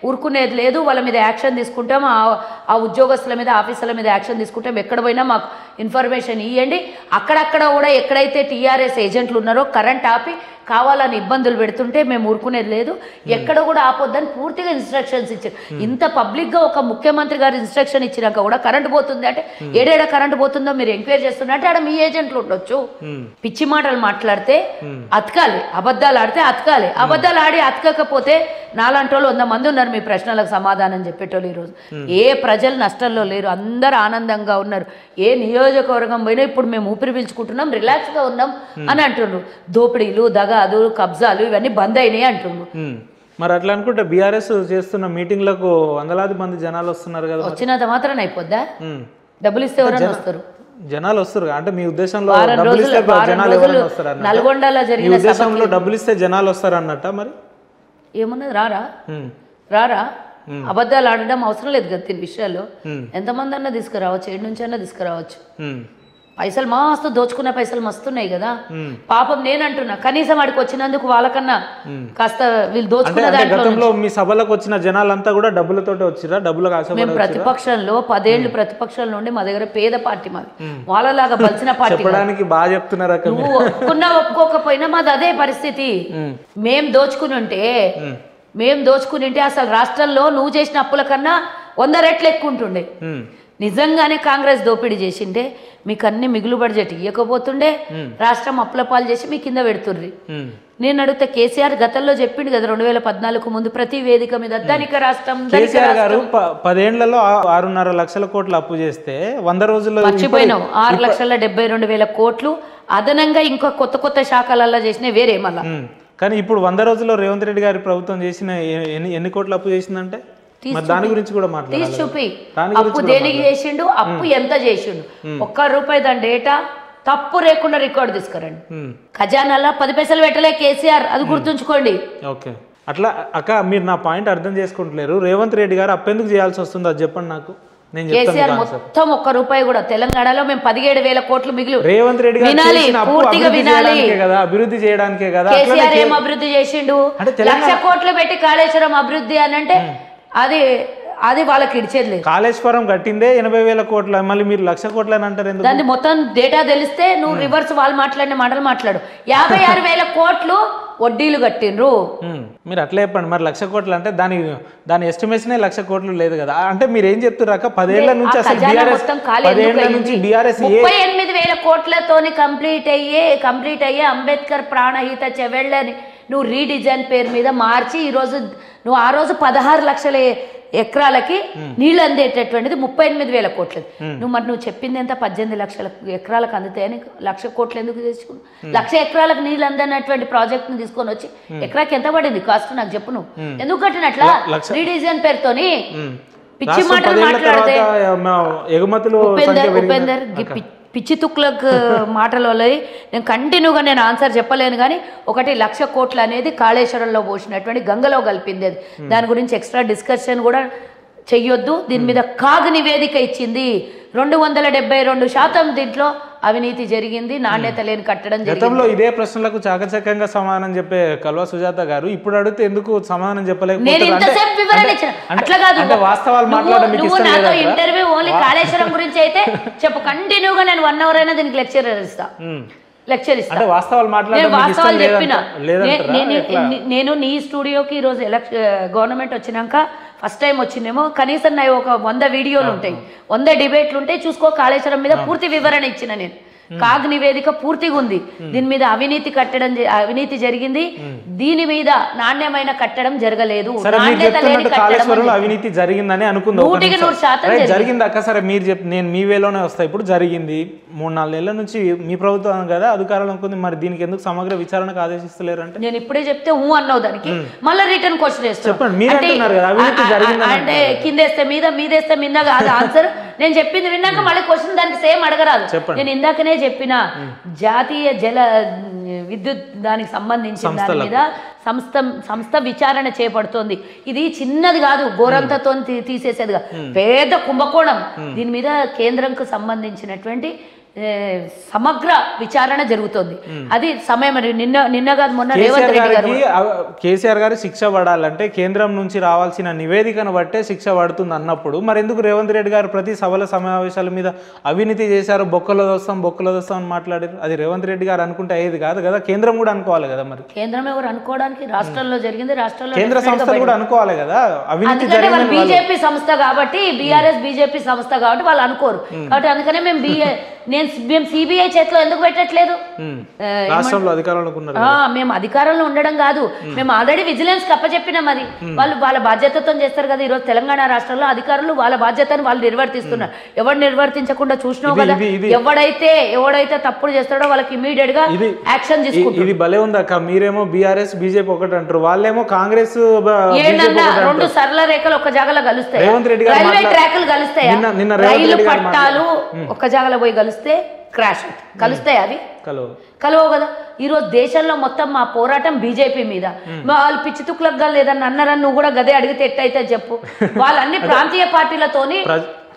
ఊరుకునేది లేదు, వాళ్ళ మీద యాక్షన్ తీసుకుంటాం, ఆ ఉద్యోగస్తుల మీద ఆఫీసర్ల మీద యాక్షన్ తీసుకుంటాం, ఎక్కడ పోయినా మాకు ఇన్ఫర్మేషన్ ఇవ్వండి. అక్కడక్కడ కూడా ఎక్కడైతే టీఆర్ఎస్ ఏజెంట్లు ఉన్నారో కరెంట్ ఆపి కావాలని ఇబ్బందులు పెడుతుంటే మేము ఊరుకునేది లేదు, ఎక్కడ కూడా ఆపొద్దని పూర్తిగా ఇన్స్ట్రక్షన్స్ ఇచ్చారు. ఇంత పబ్లిక్గా ఒక ముఖ్యమంత్రి గారు ఇన్స్ట్రక్షన్ ఇచ్చినాక కూడా కరెంటు పోతుంది అంటే ఏడేడ కరెంటు పోతుందో మీరు ఎంక్వైరీ చేస్తున్నట్టే ఆడ మీ ఏజెంట్లు ఉండొచ్చు. పిచ్చి మాటలు మాట్లాడితే అతకాలి, అబద్ధాలు ఆడితే అతకాలి. అబద్ధాలు ఆడి అతకకపోతే నాలాంటి వాళ్ళు 100 మంది ఉన్నారు మీ ప్రశ్నలకు సమాధానం చెప్పేటోళ్ళు. ఈరోజు ఏ ప్రజలు నష్టంలో లేరు, అందరూ ఆనందంగా ఉన్నారు. ఏ నియోజకవర్గం పోయినా ఇప్పుడు మేము ఊపిరి పీల్చుకుంటున్నాం, రిలాక్స్గా ఉన్నాం అని అంటున్నారు. దోపిడీలు, దగాదు, కబ్జాలు ఇవన్నీ బంద్ అయినాయి అంటున్నారు. మరి అట్లా అనుకుంటే బీఆర్ఎస్ చేస్తున్న మీటింగ్లకు వందలాది మంది జనాలు వస్తున్నారు కదా. వచ్చినంత మాత్రం అయిపోద్దా? డబ్బులు ఇస్తే ఎవరైనా వస్తారు, జనాలు వస్తారు. అంటే మీ ఉద్దేశంలో డబ్బులు ఇస్తే జనాలు ఎవరైనా వస్తారు? నల్గొండలో జరిగిన ఉద్దేశంలో డబ్బులు ఇస్తే జనాలు వస్తారు అన్నట్ట. మరి ఏమున్నది, రారా అబద్ధాలు ఆడడం అవసరం లేదు కదా. దీని విషయాల్లో ఎంతమంది అన్నా తీసుకురావచ్చు, 7 నుంచి అన్నా తీసుకురావచ్చు. పైసలు మస్తు దోచుకున్న పైసలు మస్తున్నాయి కదా. పాపం నేనంటున్నా, కనీసం వాడికి వచ్చినందుకు వాళ్ళకన్నా కాస్త వీళ్ళు దోచుకున్న దాంట్లో. మీ సభలకు వచ్చిన జనాలంతా కూడా డబ్బులతోటి వచ్చిరా? డబ్బులు మేము ప్రతిపక్షంలో 10 ఏళ్ళు ప్రతిపక్షంలో ఉండి మా దగ్గర పేద పార్టీ మాది, వాళ్ళలాగా బలిసిన పార్టీ. చెప్పడానికి బాగా చెప్తున్నారు. నువ్వు ఒప్పుకున్నా ఒప్పుకోకపోయినా మాది అదే పరిస్థితి. మేము దోచుకుని ఉంటే అసలు రాష్ట్రంలో నువ్వు చేసిన అప్పుల కన్నా 100 రెట్లు ఎక్కువ ఉంటుండే. నిజంగానే కాంగ్రెస్ దోపిడీ చేసిండే మీకు అన్ని మిగులు బడ్జెట్ ఇవ్వకపోతుండే, రాష్ట్రం అప్పుల పాలు చేసి మీ కింద పెడుతుర్రి. నేను అడిగితే కేసీఆర్ గతంలో చెప్పిండు కదా 2014 ముందు ప్రతి వేదిక మీద ధనిక రాష్ట్రం. కేసీఆర్ గారు 10 ఏళ్లలో 6.5 లక్షల కోట్లు అప్పు చేస్తే 100 రోజుల్లో మర్చిపోయినావు 6,72,000 కోట్లు అదనంగా ఇంకా కొత్త శాఖలలో చేసిన వేరే మళ్ళా. కానీ ఇప్పుడు 100 రోజుల్లో రేవంత్ రెడ్డి గారి ప్రభుత్వం చేసిన ఎన్ని కోట్లు అప్పు చేసిందంటే దాని గురించి కూడా మాట్లాడాలి. చూపి అప్పు దేనికి చేసిండు, అప్పు ఎంత చేసిండు, ₹1 దాని డేటా తప్పు లేకుండా రికార్డు తీసుకురండి. ఖజానాలో 10 పైసలు పెట్టలే కేసీఆర్, అది గుర్తుంచుకోండి. ఓకే, అట్లా అక్క మీరు నా పాయింట్ అర్థం చేసుకుంటలేరు. రేవంత్ రెడ్డి గారు అప్పు ఎందుకు చేయాల్సి వస్తుంది అది చెప్పండి నాకు. కేసీఆర్ మొత్తం ₹1 కూడా తెలంగాణలో మేము 17,000 కోట్లు మిగిలి. రేవంత్ రెడ్డి గారు పూర్తిగా వినాలి కదా, అభివృద్ధి చేయడానికే కదా. కేసీఆర్ ఏం అభివృద్ధి చేసిండు? 1,00,000 కోట్లు పెట్టి కాళేశ్వరం అభివృద్ధి అని అంటే అది వాళ్ళకి ఇడిచేది లేదు. కాళేశ్వరం కట్టిందే 80,000 కోట్ల, మళ్ళీ మీరు 1,00,000 కోట్లు అని అంటారు ఎందుకు? దాన్ని మొత్తం డేటా తెలిస్తే నువ్వు రివర్స్ వాళ్ళు మాట్లాడిన మాటలు మాట్లాడు. 56,000 కోట్లు వడ్డీలు కట్టిండ్రు. మీరు అట్లా చెప్పండి. మరి 1,00,000 కోట్లు అంటే దాని ఎస్టిమేషన్ 1,00,000 కోట్లు లేదు కదా. అంటే మీరు ఏం చెప్తున్నారు? 10 ఏళ్ల నుంచి అసలు బీఆర్ఎస్ 38,000 కోట్లతోని కంప్లీట్ అయ్యే అంబేద్కర్ ప్రాణహిత చెవెళ్ళని నువ్వు రీడిజైన్ పేరు మీద మార్చి ఈరోజు నువ్వు ఆ రోజు 16 లక్షల ఎకరాలకి నీళ్ళు అందేటటువంటిది 38,000 కోట్లు. నువ్వు చెప్పింది ఎంత? 18 లక్షల ఎకరాలకు అందుతాయని 1,00,000 కోట్లు ఎందుకు తెచ్చుకున్నావు? 1,00,000 ఎకరాలకు నీళ్ళు అందనటువంటి ప్రాజెక్ట్ ని తీసుకొని వచ్చి ఎకరాకి ఎంత పడింది కాస్ట్ నాకు చెప్పు. నువ్వు ఎందుకు కట్టినట్లా రీడిజైన్ పేరుతోని పిచ్చి మాటలు మాట్లాడితే ఉపేందర్ పిచ్చి తుక్కులకు మాటల వల్ల నేను కంటిన్యూగా ఆన్సర్ చెప్పలేను. కానీ 1,00,000 కోట్లు అనేది కాళేశ్వరంలో పోసినటువంటి గంగలో కలిపింది. అది దాని గురించి ఎక్స్ట్రా డిస్కషన్ కూడా చెయ్యొద్దు. దీని మీద కాగ్ నివేదిక ఇచ్చింది. 272% దీంట్లో అవినీతి జరిగింది, నాణ్యత లేని కట్టడం జరిగింది. గతంలో ఇదే ప్రశ్నలకు చాకచక్యంగా సమాధానం చెప్పే కల్వ సుజాత గారు ఇప్పుడు అడిగితే ఎందుకు సమాధానం చెప్పలేకపోతే? నేను ఇంతసేపు వివరణ ఇచ్చిన అట్లా కాదు. వాస్తవాలు మాట్లాడడం నువ్వు నాతో ఇంటర్వ్యూ ఓన్లీ కాళేశ్వరం గురించి అయితే చెప్పు, కంటిన్యూగా నేను 1 అవర్ అయినా దీనికి లెక్చర్ ఇస్తా. వాస్తవాలు చెప్పిన నేను నీ స్టూడియోకి ఈరోజు గవర్నమెంట్ వచ్చినాక ఫస్ట్ టైం వచ్చిందేమో, కనీసం నా ఒక 100 వీడియోలు ఉంటాయి, 100 డిబేట్లు ఉంటాయి, చూసుకో. కాళేశ్వరం మీద పూర్తి వివరణ ఇచ్చిన నేను కాగ్ నివేదిక పూర్తిగా ఉంది. దీని మీద అవినీతి జరిగింది, దీని మీద నాణ్యమైన కట్టడం జరగలేదు. అవినీతి జరిగిందని అనుకుందాం, 100% జరిగింది అక్క. సరే మీరు నేను మీ వేలోనే వస్తా. ఇప్పుడు జరిగింది 3-4 నెలల నుంచి మీ ప్రభుత్వం కదా అధికారంలో ఉంటుంది, మరి దీనికి ఎందుకు సమగ్ర విచారణకు ఆదేశిస్తలేరు అంటే? నేను ఇప్పుడే చెప్తే అన్నావు దానికి మళ్ళీ రిటర్న్ క్వశ్చన్ చెప్పండి. మీరు అంటున్నారు కదా అవినీతి జరిగింది అంటే కిందేస్తే మీదేస్తే మీద కాదు ఆన్సర్. నేను చెప్పింది విన్నాక మళ్ళీ క్వశ్చన్ దానికి సేమ్ అడగరాదు. నేను ఇందాకనే చెప్పిన జాతీయ జల విద్యుత్ దానికి సంబంధించిన దాని మీద సంస్థ విచారణ చేపడుతోంది. ఇది చిన్నది కాదు, గోరంతతో తీసేసేదిగా పెద్ద కుంభకోణం. దీని మీద కేంద్రంకు సంబంధించినటువంటి సమగ్ర విచారణ జరుగుతుంది. అది సమయం. నిన్న కాదు మొన్న రేవంత్ రెడ్డి గారు కేసీఆర్ గారు శిక్ష పడాలంటే కేంద్రం నుంచి రావాల్సిన నివేదికను బట్టే శిక్ష పడుతుంది అన్నప్పుడు మరి ఎందుకు రేవంత్ రెడ్డి గారు ప్రతి సభల సమావేశాల మీద అవినీతి చేశారు, బొక్కలో దోస్తాం అని మాట్లాడారు? అది రేవంత్ రెడ్డి గారు అనుకుంటే అయ్యేది కాదు కదా, కేంద్రం కూడా అనుకోవాలి కదా. మరి కేంద్రం ఎవరు అనుకోవడానికి? రాష్ట్రంలో జరిగింది, రాష్ట్రంలో కేంద్ర సంస్థలు కూడా అనుకోవాలి కదా. అవినీతి జరిగింది బీజేపీ సంస్థ కాబట్టి, బీఆర్ఎస్ బీజేపీ సంస్థ కాబట్టి వాళ్ళు అనుకోరు. కాబట్టి అందుకనే మేము సిబిఐ చేతిలో ఎందుకు పెట్టట్లేదు? రాష్ట్రంలో అధికారంలో ఉన్నారు. మేము అధికారంలో ఉండడం కాదు, మేము ఆల్రెడీ విజిలెన్స్ అప్పచెప్పినాం. అది వాళ్ళు వాళ్ళ బాధ్యతతో చేస్తారు కదా. ఈరోజు తెలంగాణ రాష్ట్రంలో అధికారులు వాళ్ళ బాధ్యతను వాళ్ళు నిర్వర్తిస్తున్నారు. ఎవరు నిర్వర్తించకుండా చూసినావు కదా. ఎవడైతే తప్పుడు చేస్తాడో వాళ్ళకి ఇమీడియట్ గా యాక్షన్ తీసుకుంటారు. ఇది భలే ఉంది అక్క. మీరేమో బీఆర్ఎస్ బీజేపీ ఒకటి అంటారు, వాళ్ళేమో కాంగ్రెస్. ఏంటన్నా 2 సరళ రేఖలు ఒక జాగలో కలుస్తాయి, రైల్వే ట్రాకులు కలుస్తాయి, రైలు పట్టాలు ఒక జాగలో పోయి కలిస్తే క్రాష్ కలుస్తాయి. అవి కలవవు కదా. ఈరోజు దేశంలో మొత్తం మా పోరాటం బీజేపీ మీద. వాళ్ళు పిచ్చి తుక్కులకు లేదని అన్నారని నువ్వు కూడా గదే అడిగితే ఎట్టయితే చెప్పు. వాళ్ళన్ని ప్రాంతీయ పార్టీలతోని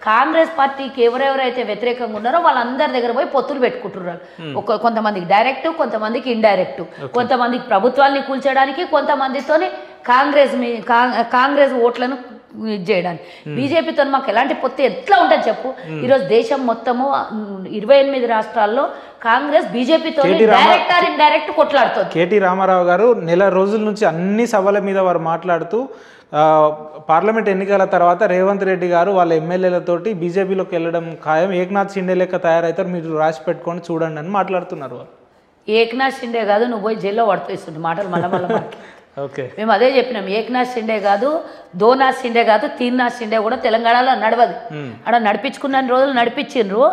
కాంగ్రెస్ పార్టీకి ఎవరెవరైతే వ్యతిరేకంగా ఉన్నారో వాళ్ళందరి దగ్గర పోయి పొత్తులు పెట్టుకుంటున్నారు. కొంతమందికి డైరెక్ట్, కొంతమందికి ఇండైరెక్ట్, కొంతమందికి ప్రభుత్వాన్ని కూల్చడానికి, కొంతమందితోని కాంగ్రెస్ ఓట్లను ఇది చేయడానికి. బీజేపీతో మాకు ఎలాంటి పొత్తు ఎట్లా ఉంటుంది చెప్పు? ఈరోజు దేశం మొత్తము 28 రాష్ట్రాల్లో కాంగ్రెస్ బీజేపీతో డైరెక్ట్ ఆర్ ఇండైరెక్ట్ కొట్లాడుతుంది. కేటీ రామారావు గారు నెల రోజుల నుంచి అన్ని సభల మీద వారు మాట్లాడుతూ పార్లమెంట్ ఎన్నికల తర్వాత రేవంత్ రెడ్డి గారు వాళ్ళ ఎమ్మెల్యేలతోటి బీజేపీలోకి వెళ్ళడం ఖాయం, ఏక్నాథ్ షిండే లెక్క తయారవుతారు, మీరు రాసి పెట్టుకొని చూడండి అని మాట్లాడుతున్నారు. ఏక్నాథ్ షిండే కాదు, నువ్వు పోయి జైల్లో పడుతుంది మాటలు మళ్ళీ ఓకే, మేము అదే చెప్పినాం. ఏక్నాథ్ షిండే కాదు, దోనాథ్ షిండే కాదు, తీర్నాథ్ షిండే కూడా తెలంగాణలో నడవదు. ఆడ నడిపించుకున్న రోజులు నడిపించిండ్రు.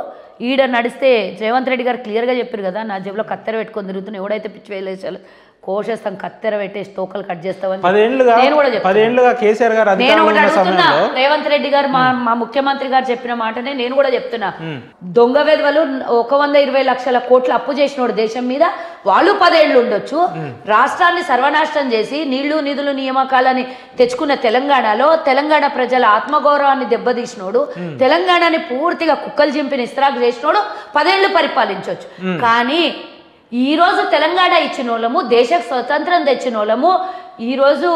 ఈడ నడిస్తే రేవంత్ రెడ్డి గారు క్లియర్గా చెప్పారు కదా, నా జేబులో కత్తెర పెట్టుకొని తిరుగుతున్నా, ఎవడైతే పిచ్చి వేలేసాలు కోసేస్తాం, కత్తెర పెట్టేసి తోకలు కట్ చేస్తామని నేను కూడా చెప్తున్నా. రేవంత్ రెడ్డి గారు మా ముఖ్యమంత్రి గారు చెప్పిన మాటనే నేను కూడా చెప్తున్నా. దొంగ వెధవలు 120 లక్షల కోట్లు అప్పు చేసినోడు దేశం మీద, వాళ్ళు 10 ఏళ్ళు ఉండొచ్చు. రాష్ట్రాన్ని సర్వనాశనం చేసి నీళ్లు నిధులు నియామకాలని తెచ్చుకున్న తెలంగాణలో తెలంగాణ ప్రజల ఆత్మగౌరవాన్ని దెబ్బతీసినోడు, తెలంగాణని పూర్తిగా కుక్కలు చింపిన ఇస్త్రాక్ చేసినోడు 10 ఏళ్ళు పరిపాలించవచ్చు. కానీ ఈరోజు తెలంగాణ ఇచ్చిన వాళ్ళము, దేశకు స్వతంత్రం తెచ్చిన వాళ్ళము, ఈరోజు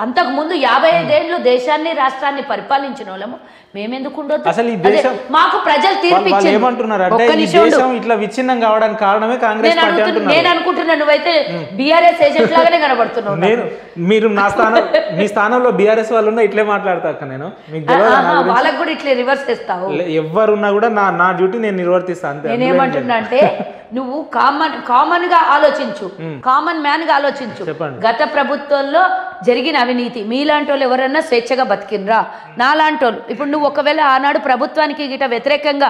అంతకుముందు 55 ఏళ్ళు దేశాన్ని రాష్ట్రాన్ని పరిపాలించిన వాళ్ళము మేమెందుకు ఉండొద్దు? అసలు ఈ దేశం మాకు ప్రజలు తీర్పిచ్చారు. ఇట్లా విచ్ఛిన్నం కావడానికి కారణమే కాంగ్రెస్ పార్టీ అంటున్నారు. నేను అనుకుంటున్నా నువ్వైతే బీఆర్ఎస్ ఏజెంట్ లాగానే కనబడుతున్నావు. మీరు మీ స్థానంలో బీఆర్ఎస్ వాళ్ళు ఉన్నా ఇట్లే మాట్లాడతా. నేను వాళ్ళకి కూడా ఇట్లే రివర్స్ చేస్తావు. ఎవరున్నా కూడా నా డ్యూటీ నేను నిర్వర్తిస్తాను. నేనేమంటున్నా అంటే నువ్వు కామన్ గా ఆలోచించు, కామన్ మ్యాన్ గా ఆలోచించు. గత ప్రభుత్వంలో జరిగిన అవినీతి మీలాంటి వాళ్ళు ఎవరన్నా స్వేచ్ఛగా బతికినరా? నాలాంటి వాళ్ళు ఇప్పుడు నువ్వు ఒకవేళ ఆనాడు ప్రభుత్వానికి గిట వ్యతిరేకంగా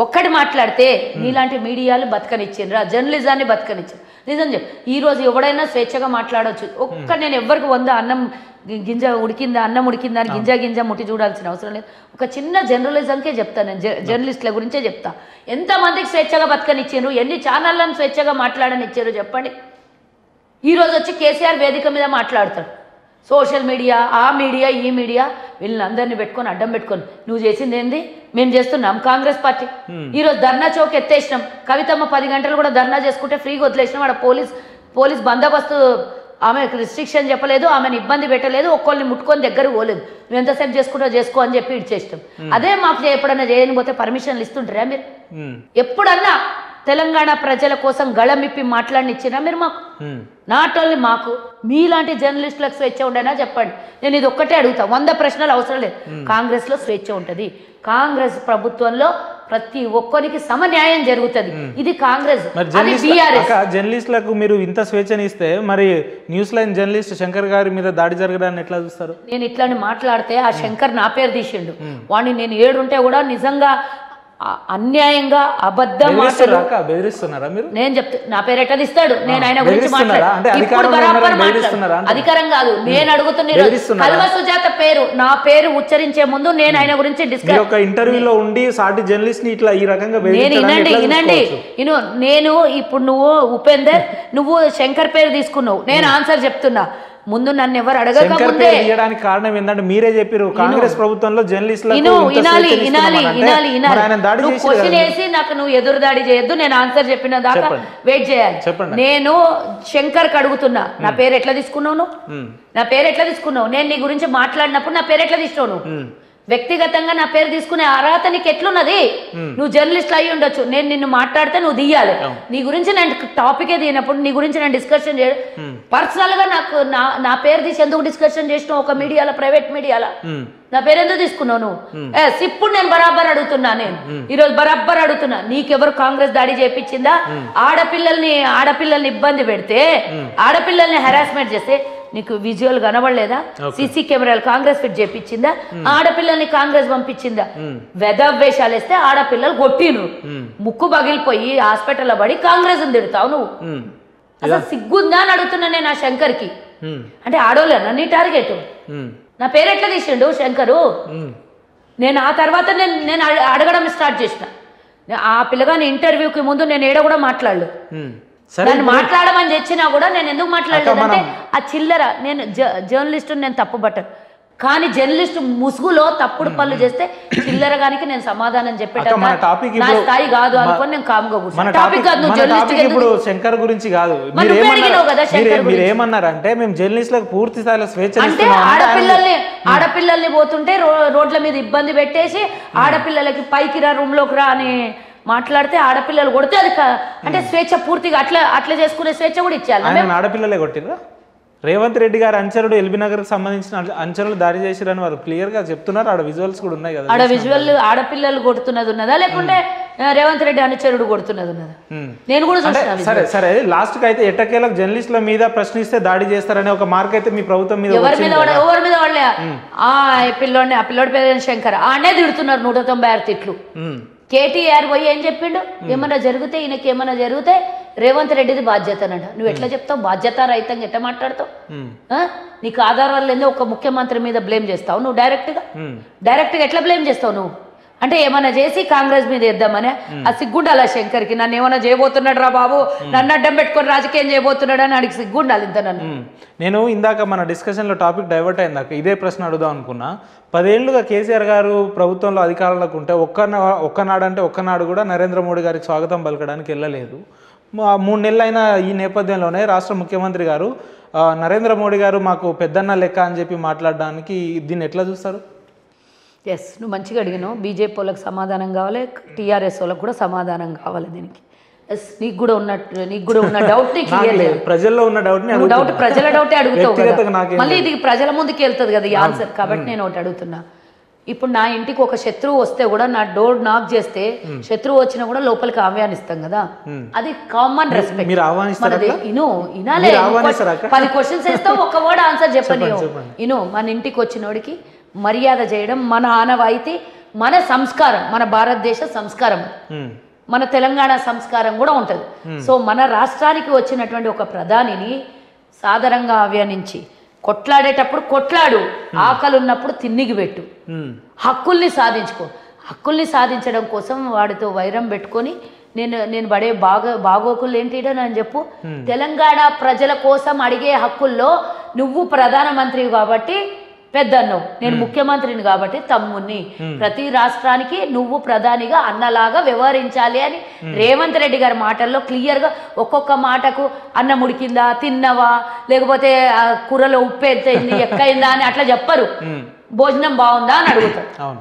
ఒక్కటి మాట్లాడితే నీలాంటి మీడియాలు బతకనిచ్చిండ్రా, జర్నలిజాన్ని బతకనిచ్చారు. నిజం చెప్పు, ఈరోజు ఎవడైనా స్వేచ్ఛగా మాట్లాడవచ్చు. నేను ఎవరికి 100 అన్నం ఉడికిందా అని గింజ ముట్టి చూడాల్సిన అవసరం లేదు. ఒక చిన్న జర్నలిజంకే చెప్తాను, నేను జర్నలిస్టుల గురించే చెప్తా. ఎంతమందికి స్వేచ్ఛగా బతకనిచ్చారు, ఎన్ని ఛానళ్ళను స్వేచ్ఛగా మాట్లాడనిచ్చారు చెప్పండి. ఈరోజు వచ్చి కేసీఆర్ వేదిక మీద మాట్లాడతాడు. సోషల్ మీడియా, ఆ మీడియా, ఈ మీడియా వీళ్ళందరినీ పెట్టుకొని అడ్డం పెట్టుకొని నువ్వు చేసింది ఏంది? మేము చేస్తున్నాం కాంగ్రెస్ పార్టీ. ఈరోజు ధర్నా చౌక్ ఎత్తేసినాం. కవితమ్మ 10 గంటలు కూడా ధర్నా చేసుకుంటే ఫ్రీగా వదిలేసినాం. ఆడ పోలీస్ బందోబస్తు, ఆమెకు రిస్ట్రిక్షన్ చెప్పలేదు, ఆమెను ఇబ్బంది పెట్టలేదు, ఒక్కళ్ళని ముట్టుకొని దగ్గర పోలేదు. నువ్వు ఎంతసేపు చేసుకో అని చెప్పి ఇచ్చేస్తాం. అదే మాకు ఎప్పుడన్నా చేయని పోతే పర్మిషన్లు ఇస్తుంటారా మీరు? ఎప్పుడన్నా తెలంగాణ ప్రజల కోసం గళమిప్పి మాట్లాడినిచ్చినా మీరు మాకు? నాట్ ఓన్లీ మాకు, మీలాంటి జర్నలిస్టులకు స్వేచ్ఛ ఉండేనా చెప్పండి. నేను ఇది ఒక్కటే అడుగుతా, 100 ప్రశ్నలు అవసరం లేదు. కాంగ్రెస్లో స్వేచ్ఛ ఉంటుంది. కాంగ్రెస్ ప్రభుత్వంలో ప్రతి ఒక్కరికి సమన్యాయం జరుగుతుంది. ఇది కాంగ్రెస్, అది బీఆర్ఎస్. జర్నలిస్టులకు మీరు ఇంత స్వేచ్ఛనిస్తే మరి న్యూస్ లైన్ జర్నలిస్ట్ శంకర్ గారి మీద దాడి జరగడాన్ని ఎట్లా చూస్తారు? నేను ఇట్లాని మాట్లాడితే ఆ శంకర్ నా పేరు తీసిండు. వాడిని నేను ఏడుంటే కూడా నిజంగా అన్యాయంగా అబద్ధం మాటలు బెదిరిస్తున్నారా మీరు? నేను చెప్తా, నా పేరు ఎట్లా తీస్తాడు? నేను ఆయన గురించి ఇప్పుడు బరాబర్ అధికారం కాదు, నేను అడుగుతున్నా. కల్వ సుజాత పేరు, నా పేరు ఉచ్చరించే ముందు నేను ఆయన గురించి డిస్కస్ ఒక ఇంటర్వ్యూలో ఉండి సాటి జర్నలిస్ట్ ని ఇట్లా ఈ రకంగా వినండి. నేను ఇప్పుడు నువ్వు ఉపేందర్, నువ్వు శంకర్ పేరు తీసుకున్నావు, నేను ఆన్సర్ చెప్తున్నా. ముందు నన్ను ఎవరు అడగకముందే తీయడానికి కారణం ఏంటంటే మీరే చెప్పారు కాంగ్రెస్ ప్రభుత్వంలో జర్నలిస్టులకు క్వశ్చన్ వేసి నాకు నువ్వు ఎదురు దాడి చేయొద్దు, నేను ఆన్సర్ చెప్పిన దాకా వెయిట్ చేయాలి. నేను శంకర్ కి అడుగుతున్నా, నా పేరు ఎట్లా తీసుకున్నావు నువ్వు? నా పేరు ఎట్లా తీసుకున్నావు? నేను నీ గురించి మాట్లాడినప్పుడు నా పేరు ఎట్లా తీసుకున్నావు నువ్వు? వ్యక్తిగతంగా నా పేరు తీసుకునే అర్హత నీకు ఎట్లున్నది? నువ్వు జర్నలిస్ట్ అయ్యి ఉండొచ్చు, నేను నిన్ను మాట్లాడితే నువ్వు తీయాలి. నీ గురించి నేను టాపికే తీయనప్పుడు నీ గురించి నేను డిస్కషన్ చేయడం పర్సనల్ గా నాకు నా పేరు తీసి ఎందుకు డిస్కషన్ చేసినావు? ఒక మీడియాలో, ప్రైవేట్ మీడియాలో నా పేరు ఎందుకు తీసుకున్నావు నువ్వు? ఇప్పుడు నేను బరాబర్ అడుగుతున్నా, నేను ఈరోజు బరాబర్ అడుగుతున్నా, నీకెవరు కాంగ్రెస్ దాడి చేయించిందా? ఆడపిల్లల్ని ఇబ్బంది పెడితే, ఆడపిల్లల్ని హెరాస్మెంట్ చేస్తే నీకు విజువల్ కనబడలేదా? సీసీ కెమెరాలు కాంగ్రెస్ ఫిట్ చేపించిందా? ఆడపిల్లల్ని కాంగ్రెస్ పంపించిందా? వేషాలు వేస్తే ఆడపిల్లలు కొట్టిను, ముక్కు పగిలిపోయి హాస్పిటల్లో పడి కాంగ్రెస్ తిడతావు నువ్వు. అసలు సిగ్గుందా అని అడుగుతున్నా నేను ఆ శంకర్ కి. అంటే ఆడోళ్ళనా నీ టార్గెట్? నా పేరు ఎట్లా తీసిండు శంకరు? నేను ఆ తర్వాత నేను అడగడం స్టార్ట్ చేసిన. ఆ పిల్లగాని ఇంటర్వ్యూకి ముందు నేను ఏడ కూడా మాట్లాడలేదు. నన్ను మాట్లాడమని తెచ్చినా కూడా నేను ఎందుకు మాట్లాడలేదు అంటే ఆ చిల్లర, నేను జర్నలిస్టు నేను తప్పు పట్టను, కానీ జర్నలిస్ట్ ముసుగులో తప్పుడు పనులు చేస్తే చిల్లరగానికి నేను సమాధానం చెప్పేట నా స్థాయి కాదు అనుకొని నేను కామ్గా కూర్చున్నా. టాపిక్ కాదు, నువ్వు జర్నలిస్ట్ ఇప్పుడు శంకర్ గురించి కాదు, మీరు ఏమన్నారంటే మేము జర్నలిస్టులకు పూర్తి స్థాయిలో స్వేచ్ఛ అంటే ఆడపిల్లల్ని పోతుంటే రోడ్ల మీద ఇబ్బంది పెట్టేసి ఆడపిల్లలకి పైకి రా, రూమ్ లోకి రా అని మాట్లాడితే ఆడపిల్లలు కొడితే అది అంటే స్వేచ్ఛ పూర్తిగా అట్లా చేసుకునే స్వేచ్ఛ కూడా ఇచ్చారు. ఆడపిల్లలే కొట్టిరా? రేవంత్ రెడ్డి గారు అంచరుడు ఎల్బీ నగర్ కి సంబంధించిన అంచరులు దాడి చేసిరని వాళ్ళు క్లియర్ గా చెప్తున్నారు. ఆడ విజువల్స్ కూడా ఉన్నాయి కదా. ఆడ విజువల్ ఆడపిల్లలు కొడుతున్నది ఉన్నదా లేకుంటే రేవంత్ రెడ్డి అనుచరుడు కొడుతున్నది ఉన్నదా? నేను కూడా చూసిన. సరే లాస్ట్ కి అయితే ఎట్టకేలకు జర్నలిస్టుల మీద ప్రశ్నిస్తే దాడి చేస్తారనే ఒక మార్క్ అయితే మీ ప్రభుత్వం మీద ఎవరి మీద వాళ్ళే ఆ పిల్లోడి పేరు శంకర్ ఆనే తిడుతున్నారు 196 తిట్లు. కేటీఆర్ పోయి ఏం చెప్పిండు? ఏమన్నా జరిగితే ఈయనకి ఏమన్నా జరిగితే రేవంత్ రెడ్డిది బాధ్యత అనంట. నువ్వు ఎట్లా చెప్తావు? బాధ్యత రహితంగా ఎట్లా మాట్లాడతావు? నీకు ఆధారాలు లేదో ఒక ముఖ్యమంత్రి మీద బ్లేమ్ చేస్తావు నువ్వు డైరెక్ట్గా ఎట్లా బ్లేమ్ చేస్తావు నువ్వు? అంటే ఏమన్నా చేసి కాంగ్రెస్ మీద వేద్దామని ఆ సిగ్గుండాలి శంకర్కి. నన్ను ఏమన్నా చేయబోతున్నాడు రా బాబు, నన్ను అడ్డం పెట్టుకొని రాజకీయం చేయబోతున్నాడు అని అడిగి సిగ్గుండాలి ఇంత. నేను ఇందాక మన డిస్కషన్లో టాపిక్ డైవర్ట్ అయిందాక ఇదే ప్రశ్న అడుగుదాం అనుకున్నా. 10 ఏళ్లుగా కేసీఆర్ గారు ప్రభుత్వంలో అధికారంలోకి ఉంటే ఒక్కనాడు కూడా నరేంద్ర మోడీ గారికి స్వాగతం పలకడానికి వెళ్ళలేదు. 3 నెలలైన ఈ నేపథ్యంలోనే రాష్ట్ర ముఖ్యమంత్రి గారు నరేంద్ర మోడీ గారు మాకు పెద్దన్న లెక్క అని చెప్పి మాట్లాడడానికి దీన్ని ఎట్లా చూస్తారు? ఎస్, నువ్వు మంచిగా అడిగినావు. బీజేపీ వాళ్ళకి సమాధానం కావాలి, టీఆర్ఎస్ వాళ్ళకి కూడా సమాధానం కావాలి దీనికి. ఎస్, నీకు కూడా ఉన్న డౌట్ ప్రజల్లో ఉన్న డౌట్ ప్రజల డౌటే అడుగుతావు, మళ్ళీ ఇది ప్రజల ముందుకు వెళ్తుంది కదా ఈ ఆన్సర్. కాబట్టి నేను ఒకటి అడుగుతున్నా. ఇప్పుడు నా ఇంటికి ఒక శత్రువు వస్తే కూడా నా డోర్ నాక్ చేస్తే శత్రువు వచ్చినా కూడా లోపలికి ఆహ్వానిస్తాం కదా, అది కామన్ రెస్పెక్ట్. ఇనాలే 10 క్వశ్చన్స్ వేస్తావు, ఒక వర్డ్ ఆన్సర్ చెప్పని. మన ఇంటికి వచ్చినోడికి మర్యాద చేయడం మన ఆనవాయితీ, మన సంస్కారం, మన భారతదేశ సంస్కారం, మన తెలంగాణ సంస్కారం కూడా ఉంటుంది. సో మన రాష్ట్రానికి వచ్చినటువంటి ఒక ప్రధానిని సాదరంగా ఆహ్వానించి కొట్లాడేటప్పుడు కొట్లాడు, ఆకలి ఉన్నప్పుడు తిన్నిగి పెట్టు, హక్కుల్ని సాధించుకో. హక్కుల్ని సాధించడం కోసం వాడితో వైరం పెట్టుకొని నేను పడే బాగోకులు ఏంటిడో అని చెప్పు. తెలంగాణ ప్రజల కోసం అడిగే హక్కుల్లో నువ్వు ప్రధానమంత్రి కాబట్టి పెద్దన్నో, నేను ముఖ్యమంత్రిని కాబట్టి తమ్ముణ్ణి. ప్రతి రాష్ట్రానికి నువ్వు ప్రధానిగా అన్నలాగా వ్యవహరించాలి అని రేవంత్ రెడ్డి గారి మాటల్లో క్లియర్గా ఒక్కొక్క మాటకు అన్నం ఉడికిందా, తిన్నవా, లేకపోతే కూరలో ఉప్పు ఎంతైంది, ఎక్కైందా అని అట్లా చెప్పరు. భోజనం బాగుందా అని అడుగుతారు.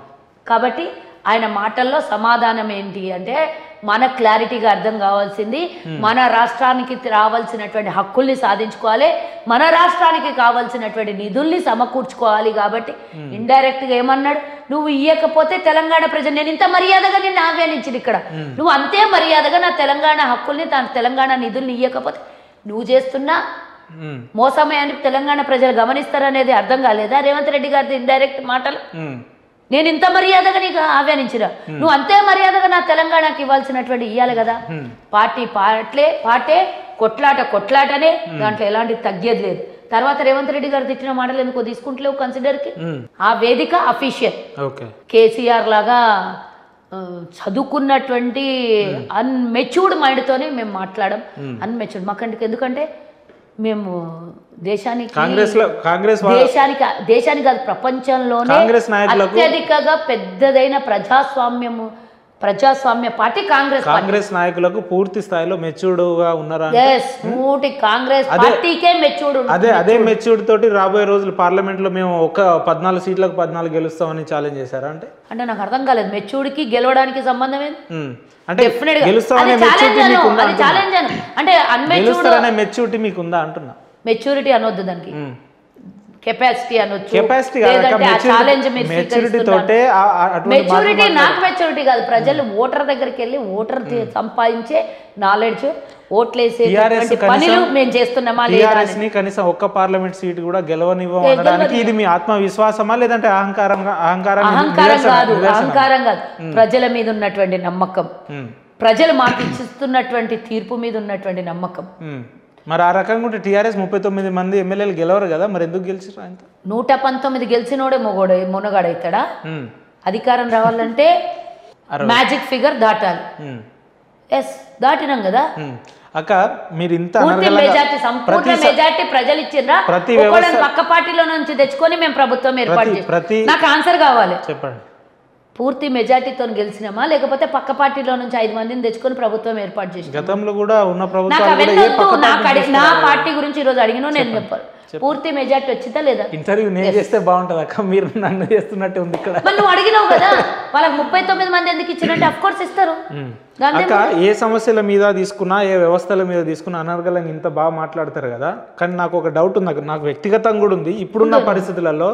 కాబట్టి ఆయన మాటల్లో సమాధానం ఏంటి అంటే మన క్లారిటీగా అర్థం కావాల్సింది మన రాష్ట్రానికి రావాల్సినటువంటి హక్కుల్ని సాధించుకోవాలి, మన రాష్ట్రానికి కావాల్సినటువంటి నిధుల్ని సమకూర్చుకోవాలి. కాబట్టి ఇండైరెక్ట్గా ఏమన్నాడు, నువ్వు ఇయ్యకపోతే తెలంగాణ ప్రజలు, నేను ఇంత మర్యాదగా నిన్ను ఆహ్వానించింది ఇక్కడ, నువ్వు అంతే మర్యాదగా నా తెలంగాణ హక్కుల్ని తెలంగాణ నిధుల్ని ఇయ్యకపోతే నువ్వు చేస్తున్నా మోసమే అని తెలంగాణ ప్రజలు గమనిస్తారనేది అర్థం కాలేదా రేవంత్ రెడ్డి గారి ఇండైరెక్ట్ మాటలు? నేను ఇంత మర్యాదగా నీకు ఆహ్వానించిన, నువ్వు అంతే మర్యాదగా నా తెలంగాణకి ఇవ్వాల్సినటువంటి ఇవ్వాలి కదా. పాటే కొట్లాటనే, దాంట్లో ఎలాంటి తగ్గేది లేదు. తర్వాత రేవంత్ రెడ్డి గారు తిట్టిన మాటలు ఎందుకో తీసుకుంటలేవు కన్సిడర్కి. ఆ వేదిక అఫీషియల్ కేసీఆర్ లాగా చదువుకున్నటువంటి అన్మెచ్యూర్డ్ మైండ్తోనే మేము మాట్లాడడం. అన్మెచ్యూర్డ్ మాకంటే, ఎందుకంటే మేము దేశానికి కాదు ప్రపంచంలోనే అత్యధికంగా పెద్దదైన ప్రజాస్వామ్య పార్టీ కాంగ్రెస్ నాయకులకు పూర్తి స్థాయిలో మెచ్యూర్డ్గా ఉన్నారా? కాంగ్రెస్ పార్టీకే మెచ్యూర్డ్. అదే మెచ్యూర్డ్ తోటి రాబోయే రోజులు పార్లమెంట్ లో మేము ఒక 14 సీట్లకు 14 గెలుస్తామని ఛాలెంజ్ చేశారా? అంటే నాకు అర్థం కాలేదు, మెచ్యూర్డ్ కి గెలవడానికి సంబంధం ఏంది? అంటే మెచ్యూరిటీ మీకు ఉందా అంటున్నా. మెచ్యూరిటీ అనొద్దు, దానికి కెపాసిటీ అనొచ్చు. మెచ్యూరిటీ నాకు మెచ్యూరిటీ కాదు, ప్రజలు ఓటర్ దగ్గరికి వెళ్ళి ఓటర్ సంపాదించే నాలెడ్జ్, ఓట్లేసే పనులు మేము చేస్తున్నామా లేదా, కనీసం ఒక్క పార్లమెంట్ సీట్ కూడా గెలవనివ్వడానికి ఇది మీ ఆత్మవిశ్వాసమా లేదంటే అహంకారం కాదు. ప్రజల మీద ఉన్నటువంటి నమ్మకం, ప్రజలు మాకు ఇచ్చిస్తున్నటువంటి తీర్పు మీద ఉన్నటువంటి నమ్మకం. మరి ఆ రకంగా ఉంటే టీఆర్ఎస్ 39 మంది ఎమ్మెల్యేలు గెలవరు కదా, మరి ఎందుకు గెలిచారు? ఆయన 119 గెలిచినోడే మొనగాడైతాడా? అధికారం రావాలంటే మ్యాజిక్ ఫిగర్ దాటాలి. దాటినాం కదా అక్క. మీరు ఇంత సంపూర్ణ మెజార్టీ ప్రజలు ఇచ్చిండ్రా? పక్క పార్టీలో నుంచి తెచ్చుకొని మేము ప్రభుత్వం ఏర్పాటు చేస్తాం. నాకు ఆన్సర్ కావాలి, చెప్పండి. పూర్తి మెజార్టీతో గెలిచినామా లేకపోతే పక్క పార్టీలో నుంచి 5 మందిని తెచ్చుకొని ప్రభుత్వం ఏర్పాటు చేసి? గతంలో కూడా ఉన్న ప్రభుత్వం నా పార్టీ గురించి ఈరోజు అడిగినా నేను చెప్పాను. పూర్తి మెజార్టీ వచ్చిందా లేదా? ఇంటర్వ్యూ నేను చేస్తే బాగుంటుంది అక్క, మీరు నన్ను చేస్తున్నట్టు ఉంది ఇక్కడ. నువ్వు అడిగినావు కదా, వాళ్ళకి 39 మంది ఎందుకు ఇచ్చినట్టు అఫ్ కోర్స్ ఇస్తారు. అక్క ఏ సమస్యల మీద తీసుకున్నా, ఏ వ్యవస్థల మీద తీసుకున్నా అనర్గళంగా ఇంత బాగా మాట్లాడతారు కదా. కానీ నాకు ఒక డౌట్ ఉంది, నాకు వ్యక్తిగతంగా కూడా ఉంది. ఇప్పుడున్న పరిస్థితులలో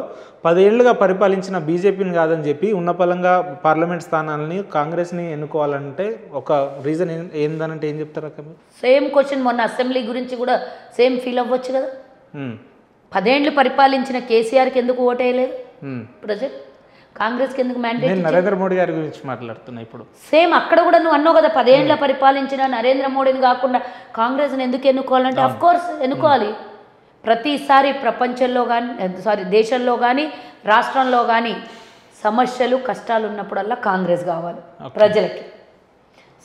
10 ఏళ్లుగా పరిపాలించిన బీజేపీని కాదని చెప్పి ఉన్నపలంగా పార్లమెంట్ స్థానాలని కాంగ్రెస్ని ఎన్నుకోవాలంటే ఒక రీజన్ ఏందనంటే ఏం చెప్తారు అక్క? సేమ్ క్వశ్చన్ మొన్న అసెంబ్లీ గురించి కూడా సేమ్ ఫీల్ అవ్వచ్చు కదా. 10 ఏళ్ళు పరిపాలించిన కేసీఆర్కి ఎందుకు ఓటేయలేదు ప్రజలు? కాంగ్రెస్కి ఎందుకు మ్యాండేట్? నరేంద్ర మోడీ గారి గురించి మాట్లాడుతున్నా ఇప్పుడు. సేమ్ అక్కడ కూడా నువ్వు అన్నావు కదా, 10 ఏళ్ళ పరిపాలించిన నరేంద్ర మోడీని కాకుండా కాంగ్రెస్ని ఎందుకు ఎన్నుకోవాలంటే అఫ్ కోర్స్ ఎన్నుకోవాలి. ప్రతిసారి ప్రపంచంలో కానీ దేశంలో కానీ రాష్ట్రంలో కానీ సమస్యలు కష్టాలు ఉన్నప్పుడల్లా కాంగ్రెస్ కావాలి. ప్రజలకి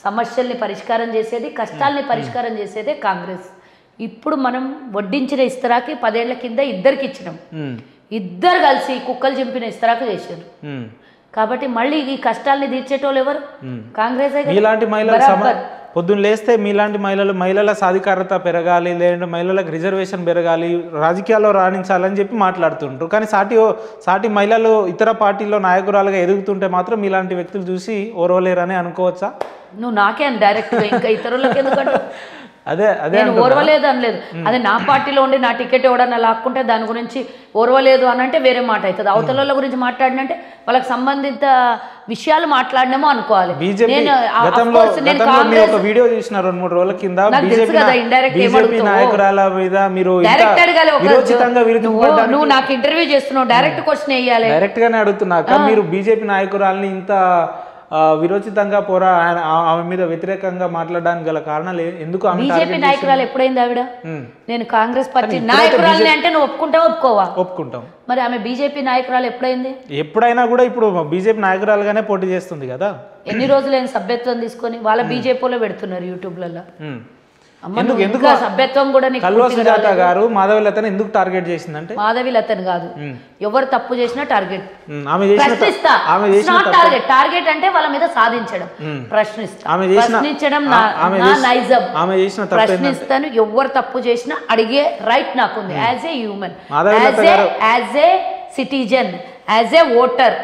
సమస్యల్ని పరిష్కారం చేసేది, కష్టాలని పరిష్కారం చేసేదే కాంగ్రెస్. ఇప్పుడు మనం వడ్డించిన ఇస్తరాకి 10 ఏళ్ల కింద ఇద్దరికి ఇచ్చినాం, ఇద్దరు కలిసి కుక్కలు చింపిన ఇస్తరాకు చేశారు. కాబట్టి మళ్ళీ ఈ కష్టాలని తీర్చేటోళ్ళు ఎవరు? కాంగ్రెస్. ఇలాంటి మహిళలు పొద్దున్న లేస్తే మీలాంటి మహిళల సాధికారత పెరగాలి, లేదంటే మహిళలకు రిజర్వేషన్ పెరగాలి, రాజకీయాల్లో రాణించాలని చెప్పి మాట్లాడుతుంటారు. కానీ సాటి మహిళలు ఇతర పార్టీలో నాయకురాలుగా ఎదుగుతుంటే మాత్రం మీలాంటి వ్యక్తులు చూసి ఓర్వలేరని అనుకోవచ్చా? నువ్వు నాకే డైరెక్ట్ ఇంకా ఇతరులకు ఎందుకంటే అదే నేను ఓర్వలేదు అనలేదు. అదే నా పార్టీలో ఉండి నా టికెట్ ఎవడన్నా లాక్కుంటే దాని గురించి ఓర్వలేదు అని అంటే వేరే మాట అవుతుంది. అవతల గురించి మాట్లాడినంటే వాళ్ళకి సంబంధిత విషయాలు మాట్లాడినామో అనుకోవాలి. వీడియో చూసిన 2-3 రోజుల కింద నాయకురాల మీద మీరు నువ్వు నాకు ఇంటర్వ్యూ చేస్తున్నావు, డైరెక్ట్ క్వశ్చన్ వేయాలి. డైరెక్ట్ గానే అడుగుతున్నాక మీరు బీజేపీ నాయకురాలని ఇంత విరోచితంగా ఆమె మీద వ్యతిరేకంగా మాట్లాడడానికి గల కారణాలు ఎందుకు? బీజేపీ నాయకురాలు ఎప్పుడైంది ఆవిడ? నేను కాంగ్రెస్ పార్టీ నాయకురాలని అంటే నువ్వు ఒప్పుకుంటావా ఒప్పుకోవా? ఒప్పుకుంటాం. మరి ఆమె బీజేపీ నాయకురాలు ఎప్పుడైంది? ఎప్పుడైనా కూడా ఇప్పుడు బీజేపీ నాయకురాలుగానే పోటీ చేస్తుంది కదా. ఎన్ని రోజులు సభ్యత్వం తీసుకొని వాళ్ళ బీజేపీలో పెడుతున్నారు యూట్యూబ్లలో. ఎందుకు సభ్యత్వం కూడా సుజాత గారు మాధవీలతను ఎందుకు టార్గెట్ చేసిందంటే? మాధవీలతను కాదు, ఎవరు తప్పు చేసినా టార్గెట్. టార్గెట్ అంటే వాళ్ళ మీద సాధించడం, ప్రశ్నించడం నా నైజం. ప్రశ్నిస్తాను, ఎవరు తప్పు చేసినా అడిగే రైట్ నాకుంది as a human, as a citizen, as a voter,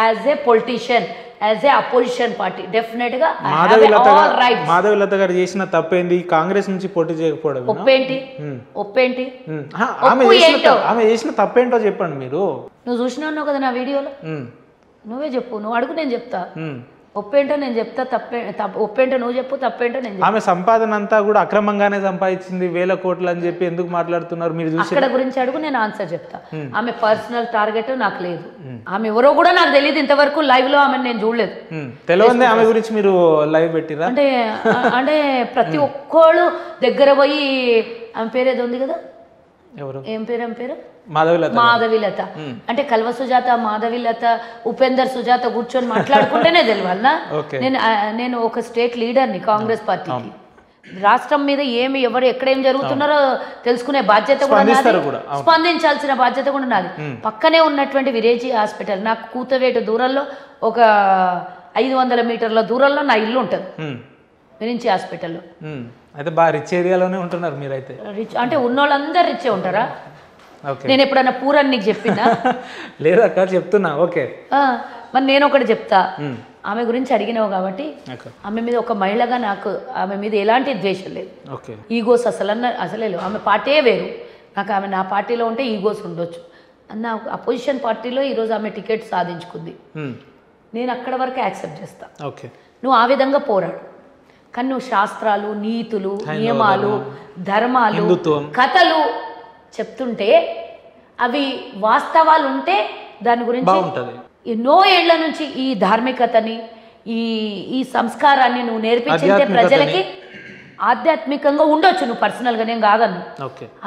as a politician, as a opposition party డెఫినెట్గా మాధవిలత గారు చేసిన తప్పేంది కాంగ్రెస్ నుంచి పోటీ చేయకపోవడం ఒప్పేంటి ఆమె చేసిన తప్పేంటో చెప్పండి మీరు. నువ్వు చూసినావు కదా నా వీడియోలో, నువ్వే చెప్పు, నువ్వు అడుగు నేను చెప్తా. ఒప్పేంటో నేను చెప్తా, ఒప్పేంటో నువ్వు చెప్పు, తప్పేంటో నేను. ఆమె సంపాదన అంతా కూడా అక్రమంగానే సంపాదించింది, 1000 కోట్లు అని చెప్పి ఎందుకు మాట్లాడుతున్నారు మీరు? అక్కడ గురించి అడుగు, నేను ఆన్సర్ చెప్తా. ఆమె పర్సనల్ టార్గెట్ నాకు లేదు, ఆమె ఎవరో కూడా నాకు తెలియదు, ఇంతవరకు లైవ్ లో ఆమె నేను చూడలేదు. తెలియదు ఆమె గురించి మీరు లైవ్ పెట్టిరా? అంటే ప్రతి ఒక్కళ్ళు దగ్గర పోయి, ఆమె పేరు ఏదో ఉంది కదా, ఎవరు, ఏం పేరు, ఆమె పేరు మాధవిలత. అంటే కల్వ సుజాత, మాధవిలత, ఉపేందర్ సుజాత కూర్చొని మాట్లాడుకుంటేనే తెలియాలనా? నేను ఒక స్టేట్ లీడర్ని కాంగ్రెస్ పార్టీకి. రాష్ట్రం మీద ఎవరు ఎక్కడ ఏం జరుగుతున్నారో తెలుసుకునే బాధ్యత కూడా నాది, స్పందించాల్సిన బాధ్యత కూడా నాది. పక్కనే ఉన్నటువంటి విరేజీ హాస్పిటల్, నాకు కూతవేటు దూరంలో, ఒక 500 మీటర్ల దూరంలో నా ఇల్లు ఉంటుంది విరించి హాస్పిటల్లో. అయితే బాగా రిచ్ ఏరియాలోనే ఉంటున్నారు మీరైతే. రిచ్ అంటే ఉన్నోళ్ళందరూ రిచే ఉంటారా? నేను ఎప్పుడన్నా పూరని నీకు చెప్పినా? లేదక్క, చెప్తున్నా. ఓకే, మరి నేను ఒకటి చెప్తా. ఆమె గురించి అడిగినావు కాబట్టి, ఆమె మీద ఒక మహిళగా నాకు ఆమె మీద ఎలాంటి ద్వేషం లేదు, ఈగోస్ అసలే లేవు. ఆమె పార్టీయే వేరు, నాకు ఆమె నా పార్టీలో ఉంటే ఈగోస్ ఉండొచ్చు. నా అపోజిషన్ పార్టీలో ఈరోజు ఆమె టికెట్ సాధించుకుంది, నేను అక్కడ వరకు యాక్సెప్ట్ చేస్తా. నువ్వు ఆ విధంగా పోరాడు, కానీ నువ్వు శాస్త్రాలు, నీతులు, నియమాలు, ధర్మాలు, కథలు చెప్తుంటే అవి వాస్తవాలు ఉంటే దాని గురించి ఎన్నో ఏళ్ల నుంచి ఈ ధార్మికతని, ఈ సంస్కారాన్ని నువ్వు నేర్పించింటే ప్రజలకి ఆధ్యాత్మికంగా ఉండొచ్చు, నువ్వు పర్సనల్గా నేను కాగలను.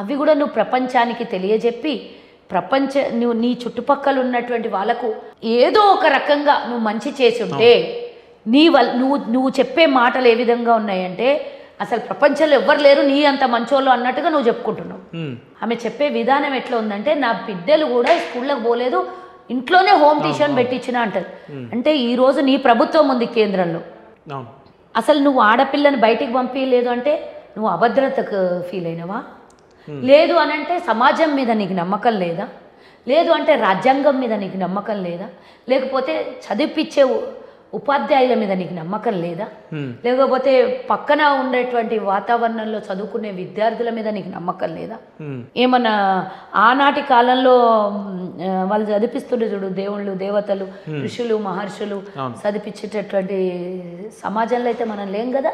అవి కూడా నువ్వు ప్రపంచానికి తెలియజెప్పి, నువ్వు నీ చుట్టుపక్కల ఉన్నటువంటి వాళ్ళకు ఏదో ఒక రకంగా నువ్వు మంచి చేసి ఉంటే, నువ్వు చెప్పే మాటలు ఏ విధంగా ఉన్నాయంటే అసలు ప్రపంచంలో ఎవ్వరు లేరు నీ అంత మంచోళ్ళు అన్నట్టుగా నువ్వు చెప్పుకుంటున్నావు. ఆమె చెప్పే విధానం ఎట్లా ఉందంటే, నా బిడ్డలు కూడా స్కూళ్ళకి పోలేదు, ఇంట్లోనే హోమ్ ట్యూషన్ పెట్టించిన అంటారు. అంటే ఈరోజు నీ ప్రభుత్వం ఉంది కేంద్రంలో, అసలు నువ్వు ఆడపిల్లని బయటికి పంపించలేదు అంటే నువ్వు అభద్రతకు ఫీల్ అయినవా? లేదు అనంటే సమాజం మీద నీకు నమ్మకం లేదా? లేదు అంటే రాజ్యాంగం మీద నీకు నమ్మకం లేదా? లేకపోతే చదివిపించే ఉపాధ్యాయుల మీద నీకు నమ్మకం లేదా? లేకపోతే పక్కన ఉండేటువంటి వాతావరణంలో చదువుకునే విద్యార్థుల మీద నీకు నమ్మకం లేదా? ఏమన్నా ఆనాటి కాలంలో వాళ్ళు చదివిస్తుండే చూడు, దేవుళ్ళు, దేవతలు, ఋషులు, మహర్షులు చదివించేటటువంటి సమాజంలో అయితే మనం లేం కదా.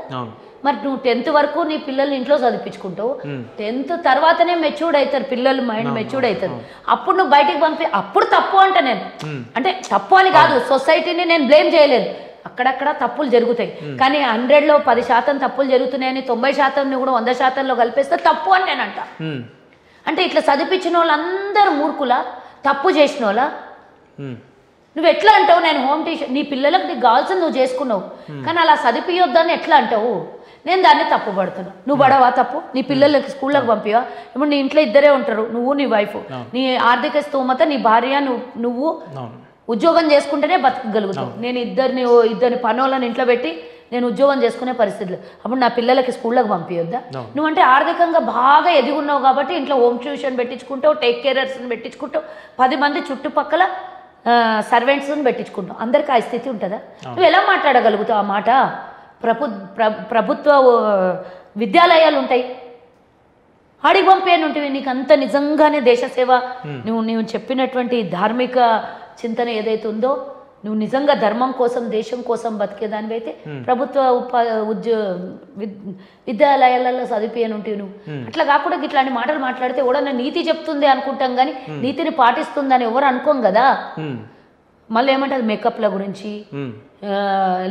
మరి నువ్వు 10th వరకు నీ పిల్లల్ని ఇంట్లో చదివించుకుంటావు, 10th తర్వాతనే మెచ్యూర్డ్ అవుతారు పిల్లలు, మైండ్ మెచ్యూర్డ్ అవుతుంది. అప్పుడు నువ్వు బయటికి పంపి, అప్పుడు తప్పు అంట నేను. అంటే తప్పు అని కాదు, సొసైటీని నేను బ్లేమ్ చేయలేదు, అక్కడక్కడ తప్పులు జరుగుతాయి. కానీ 100లో 10% తప్పులు జరుగుతున్నాయని 90% కూడా 100%లో కలిపేస్తే తప్పు అని నేనంట. అంటే ఇట్లా చదివించిన వాళ్ళందరూ మూర్ఖులా, తప్పు చేసిన వాళ్ళ? నువ్వు ఎట్లా అంటావు నేను హోమ్ ట్యూషన్, నీ పిల్లలకు నీకు కావాల్సింది నువ్వు చేసుకున్నావు, కానీ అలా చదివియొద్దని ఎట్లా అంటావు? నేను దాన్ని తప్పు పడుతున్నా. నువ్వు పడవా తప్పు? నీ పిల్లలకి స్కూళ్ళకి పంపివా? ఇప్పుడు నీ ఇంట్లో ఇద్దరే ఉంటారు, నువ్వు నీ వైఫ్, నీ ఆర్థిక స్తోమత, నీ భార్య, నువ్వు ఉద్యోగం చేసుకుంటేనే బతకగలుగుతావు. నేను ఇద్దరిని పనులను ఇంట్లో పెట్టి నేను ఉద్యోగం చేసుకునే పరిస్థితులు, అప్పుడు నా పిల్లలకి స్కూళ్ళకి పంపించొద్దా? నువ్వంటే ఆర్థికంగా బాగా ఎదిగున్నావు కాబట్టి ఇంట్లో హోమ్ ట్యూషన్ పెట్టించుకుంటావు, టేక్ కేరర్స్ని పెట్టించుకుంటావు, 10 మంది చుట్టుపక్కల సర్వెంట్స్ని పెట్టించుకుంటావు. అందరికీ ఆ స్థితి ఉంటుందా? నువ్వు ఎలా మాట్లాడగలుగుతావు ఆ మాట? ప్రభుత్వ విద్యాలయాలు ఉంటాయి, ఆడికి పంపేయని ఉంటుంది. నీకు అంత నిజంగానే దేశసేవ, నువ్వు చెప్పినటువంటి ధార్మిక చింతన ఏదైతే ఉందో, నువ్వు నిజంగా ధర్మం కోసం, దేశం కోసం బతికేదానివి అయితే ప్రభుత్వ విద్యాలయాలలో చదివిపోయాను ఉంటావు నువ్వు. అట్లా కాకుండా ఇట్లాంటి మాటలు మాట్లాడితే ఎవడన్నా నీతి చెప్తుంది అనుకుంటాం, కానీ నీతిని పాటిస్తుందని ఎవరు అనుకోం కదా. మళ్ళీ ఏమంటే మేకప్ల గురించి,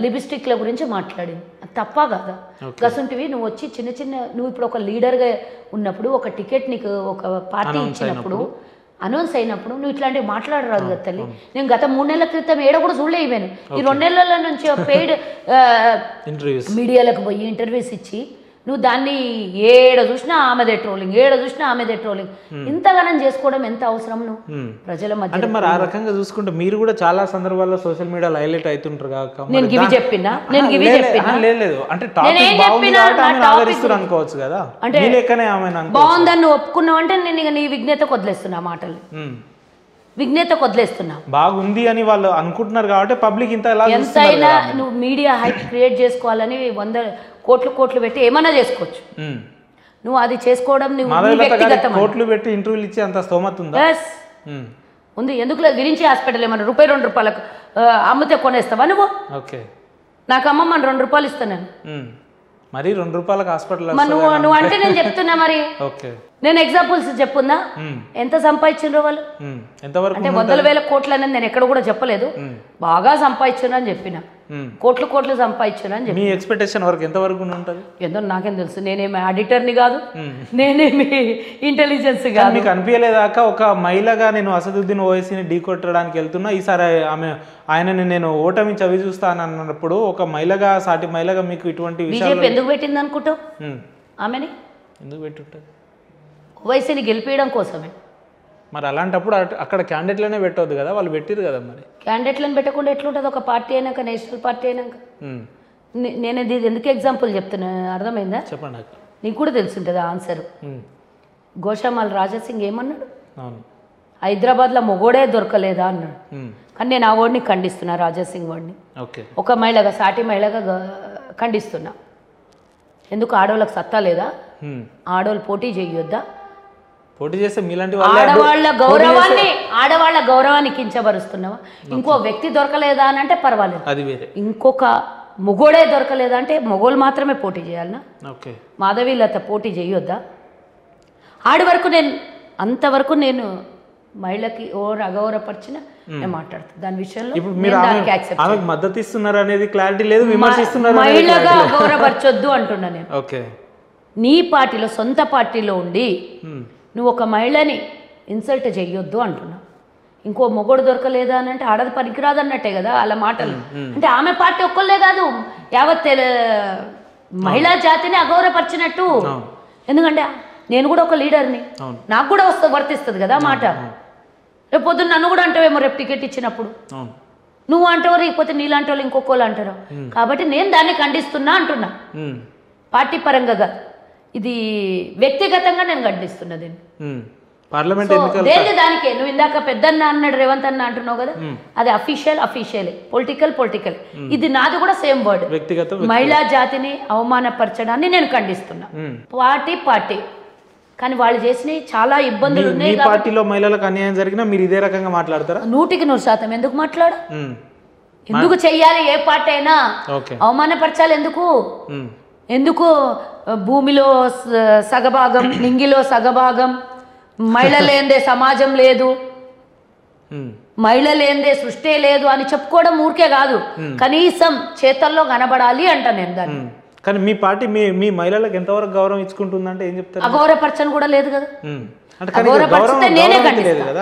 లిప్స్టిక్ల గురించి మాట్లాడింది, తప్ప కదా? గసుంటివి నువ్వు వచ్చి నువ్వు ఇప్పుడు ఒక లీడర్గా ఉన్నప్పుడు, ఒక టికెట్ నీకు ఒక పార్టీ ఇచ్చినప్పుడు, అనౌన్స్ అయినప్పుడు నువ్వు ఇట్లాంటివి మాట్లాడరాదు కదా తల్లి. నేను గత 3 నెలల క్రితం ఏడ కూడా చూడలేకపోయాను. ఈ 2 నెలల నుంచి పెయిడ్ మీడియాలకు పోయి ఇంటర్వ్యూస్ ఇచ్చి నువ్వు దాన్ని ఏడ చూసినా ఆమెదే ట్రోలింగ్, ఇంతగానం చేసుకోవడం ఎంత అవసరం? నువ్వు ప్రజల మధ్య అంటే మరి ఆ రకంగా చూసుకుంటే మీరు కూడా చాలా సందర్భాల్లో సోషల్ మీడియాలో హైలైట్ అవుతుంటారు కాక. నేను గివి చెప్పినా లేదు అంటే టాపిక్ బాగుంది కాబట్టి ఆమెను ఆదరిస్తారు అనుకోవచ్చు కదా. అంటే బాగుందని నువ్వు ఒప్పుకున్నావు అంటే నేను నీ విజ్ఞతకు వదిలేస్తున్నా మాటలు. విఘ్నతకు వదిలేస్తున్నా. బాగుంది అని వాళ్ళు అనుకుంటున్నారు కాబట్టి పబ్లిక్ ఇంత ఎలా ఎంతైనా నువ్వు మీడియా హైప్ క్రియేట్ చేసుకోవాలని 100 కోట్లు పెట్టి ఏమన్నా చేసుకోవచ్చు. నువ్వు అది చేసుకోవడం వ్యక్తిగతం. కోట్లు పెట్టి ఇంటర్వ్యూలు ఇచ్చి అంత స్తోమత ఉందా? ఉంది. ఎందుకు లేదు? విరించి హాస్పిటల్ ఏమన్నా ₹2 అమ్మితే కొనేస్తావా నువ్వు? ఓకే, నాకు అమ్మమ్మని ₹2 ఇస్తాను నేను. మరి ₹2 హాస్పిటల్ నువ్వు అంటే నేను చెప్తున్నా. మరి నేను ఎగ్జాంపుల్స్ చెప్పుందా? ఎంత సంపాదించారు వాళ్ళు? ఎంతవరకు అంటే 100,000 కోట్లు అనేది నేను ఎక్కడ కూడా చెప్పలేదు. బాగా సంపాదించారు అని చెప్పిన. కోట్లు సంపాదించారు అని చెప్పి. మీ ఎక్స్పెక్టేషన్ వరకు ఎంత వరకు ఉంటుంది? ఎంతో నాకేం తెలుసు. నేనేమి ఆడిటర్ని కాదు, నేనేమి ఇంటెలిజెన్స్ కాదు. మీకు అనిపించలేదాక ఒక మహిళగా నేను అసదుద్దీన్ ఓవైసీని ఢీ కొట్టడానికి వెళ్తున్నా, ఈసారి ఆయనని నేను ఓటమి చవి చూస్తాను అన్నప్పుడు ఒక మహిళగా, సాటి మహిళగా మీకు ఇటువంటి బీజేపీ ఎందుకు పెట్టింది అనుకుంటావు? ఆమెని ఎందుకు పెట్టుంటుంది? ఓవైసీని గెలిపించడం కోసమే. మరి అలాంటప్పుడు అక్కడ క్యాండిడేట్లనే పెట్టవద్దు కదా, వాళ్ళు పెట్టిరు కదా. మరి క్యాండిడేట్లను పెట్టకుండా ఎట్లుంటుంది? ఒక పార్టీ అయినాక, నేషనల్ పార్టీ అయినాక. నేను ఇది ఎందుకు ఎగ్జాంపుల్ చెప్తున్నా, అర్థమైందా? చెప్పండి. నీకు కూడా తెలుసుంటుంది ఆన్సర్. గోషామాల్ రాజాసింగ్ ఏమన్నాడు? హైదరాబాద్లో మొగోడే దొరకలేదా అన్నాడు. కానీ నేను ఆ వాడిని ఖండిస్తున్నా, రాజాసింగ్ వాడిని. ఒక మహిళగా, సాటి మహిళగా ఖండిస్తున్నా. ఎందుకు? ఆడవాళ్ళకి సత్తా లేదా? ఆడవాళ్ళు పోటీ చేయొద్దా? పోటీ చేస్తే మీలాంటి ఆడవాళ్ళ గౌరవాన్ని కించబరుస్తున్నావా? ఇంకో వ్యక్తి దొరకలేదా అని అంటే పర్వాలేదు, అది వేరే. ఇంకొక మొగోడే దొరకలేదా అంటే మొగోళ్ళు మాత్రమే పోటీ చేయాలనా? మాధవీలత పోటీ చేయొద్దా? ఆడి వరకు అంతవరకు నేను మహిళకి అగౌరవపరిచిన నేను మాట్లాడుతాను దాని విషయంలో. ఆమెకు మద్దతు ఇస్తున్నారు అనేది క్లారిటీ లేదు, విమర్శిస్తున్నారు. మహిళగా అగౌరవపరచొద్దు అంటున్నా నేను. నీ పార్టీలో, సొంత పార్టీలో ఉండి నువ్వు ఒక మహిళని ఇన్సల్ట్ చెయ్యొద్దు అంటున్నా. ఇంకో మొగోడు దొరకలేదా అని అంటే ఆడది పనికిరాదు అన్నట్టే కదా అలా మాటలు. అంటే ఆమె పార్టీ ఒక్కళ్ళే కాదు, యావత్ మహిళా జాతిని అగౌరవపరిచినట్టు. ఎందుకంటే నేను కూడా ఒక లీడర్ని, నాకు కూడా వర్తిస్తుంది కదా మాట. రేపు పొద్దున్న నన్ను కూడా అంటావేమో రేపు టికెట్ ఇచ్చినప్పుడు. నువ్వు అంటావు, లేకపోతే నీలాంటి వాళ్ళు ఇంకొకళ్ళు అంటారు. కాబట్టి నేను దాన్ని ఖండిస్తున్నా అంటున్నా, పార్టీ పరంగా. ఇది వ్యక్తిగతంగా నేను ఖండిస్తున్నా దీన్ని. దేని దానికే నువ్వు ఇందాక పెద్దన్న అన్నాడు, రేవంత్ అన్న అంటున్నావు కదా, అది అఫీషియలే, పొలిటికల్. ఇది నాది కూడా సేమ్ వర్డ్. మహిళా జాతిని అవమానపరచడాన్ని నేను ఖండిస్తున్నా. పార్టీ కానీ వాళ్ళు చేసిన చాలా ఇబ్బందులు ఉన్నాయి. పార్టీలో మహిళలకు అన్యాయం జరిగినా మీరు ఇదే రకంగా మాట్లాడతారా? 100% ఎందుకు మాట్లాడు? ఎందుకు చెయ్యాలి? ఏ పార్టీ అయినా అవమానపరచాలి ఎందుకు? భూమిలో సగభాగం, నింగిలో సగభాగం, మహిళ లేనిదే సమాజం లేదు, మహిళ లేనిదే సృష్టి లేదు అని చెప్పుకోవడం ఊరికే కాదు, కనీసం చేతల్లో కనబడాలి అంట నేను దాన్ని. కానీ మీ పార్టీ మీ మహిళలకు ఎంతవరకు గౌరవం ఇచ్చుకుంటుందంటే ఏం చెప్తారు? అగౌరవపరచని కూడా లేదు కదా.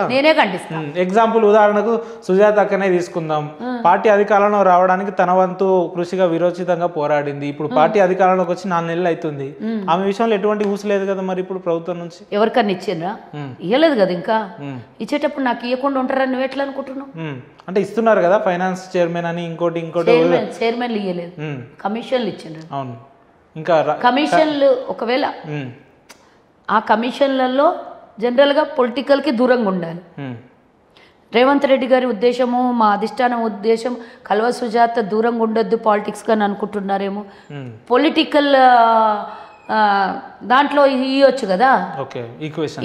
నేనే ఖండిస్తాను. ఎగ్జాంపుల్ ఉదాహరణకు సుజాత అక్కనే తీసుకుందాం. పార్టీ అధికారంలో రావడానికి తన వంతు కృషిగా విరోచితంగా పోరాడింది. ఇప్పుడు పార్టీ అధికారంలోకి వచ్చి 4 నెలలు అవుతుంది. ఆమె విషయంలో ఎటువంటి ఊసలేదు కదా మరి ఇప్పుడు ప్రభుత్వం నుంచి. ఎవరికన్నా ఇచ్చిండ్రా? ఇవ్వలేదు కదా. ఇంకా ఇచ్చేటప్పుడు నాకు ఇవ్వకుండా ఉంటారని నువ్వు ఎట్లా అనుకుంటున్నావు? అంటే ఇస్తున్నారు కదా, ఫైనాన్స్ చైర్మన్ అని ఇంకోటి చైర్మన్లు ఇవ్వలేదు, కమిషన్లు ఇచ్చిండ్రు. అవును. ఇంకా కమిషన్లు ఒకవేళ ఆ కమిషన్లలో జనరల్గా పొలిటికల్కి దూరంగా ఉండాలి. రేవంత్ రెడ్డి గారి ఉద్దేశము, మా అధిష్టానం ఉద్దేశం కల్వ సుజాత దూరంగా ఉండొద్దు పాలిటిక్స్గా అని అనుకుంటున్నారేమో. పొలిటికల్ దాంట్లో ఇవ్వచ్చు కదా,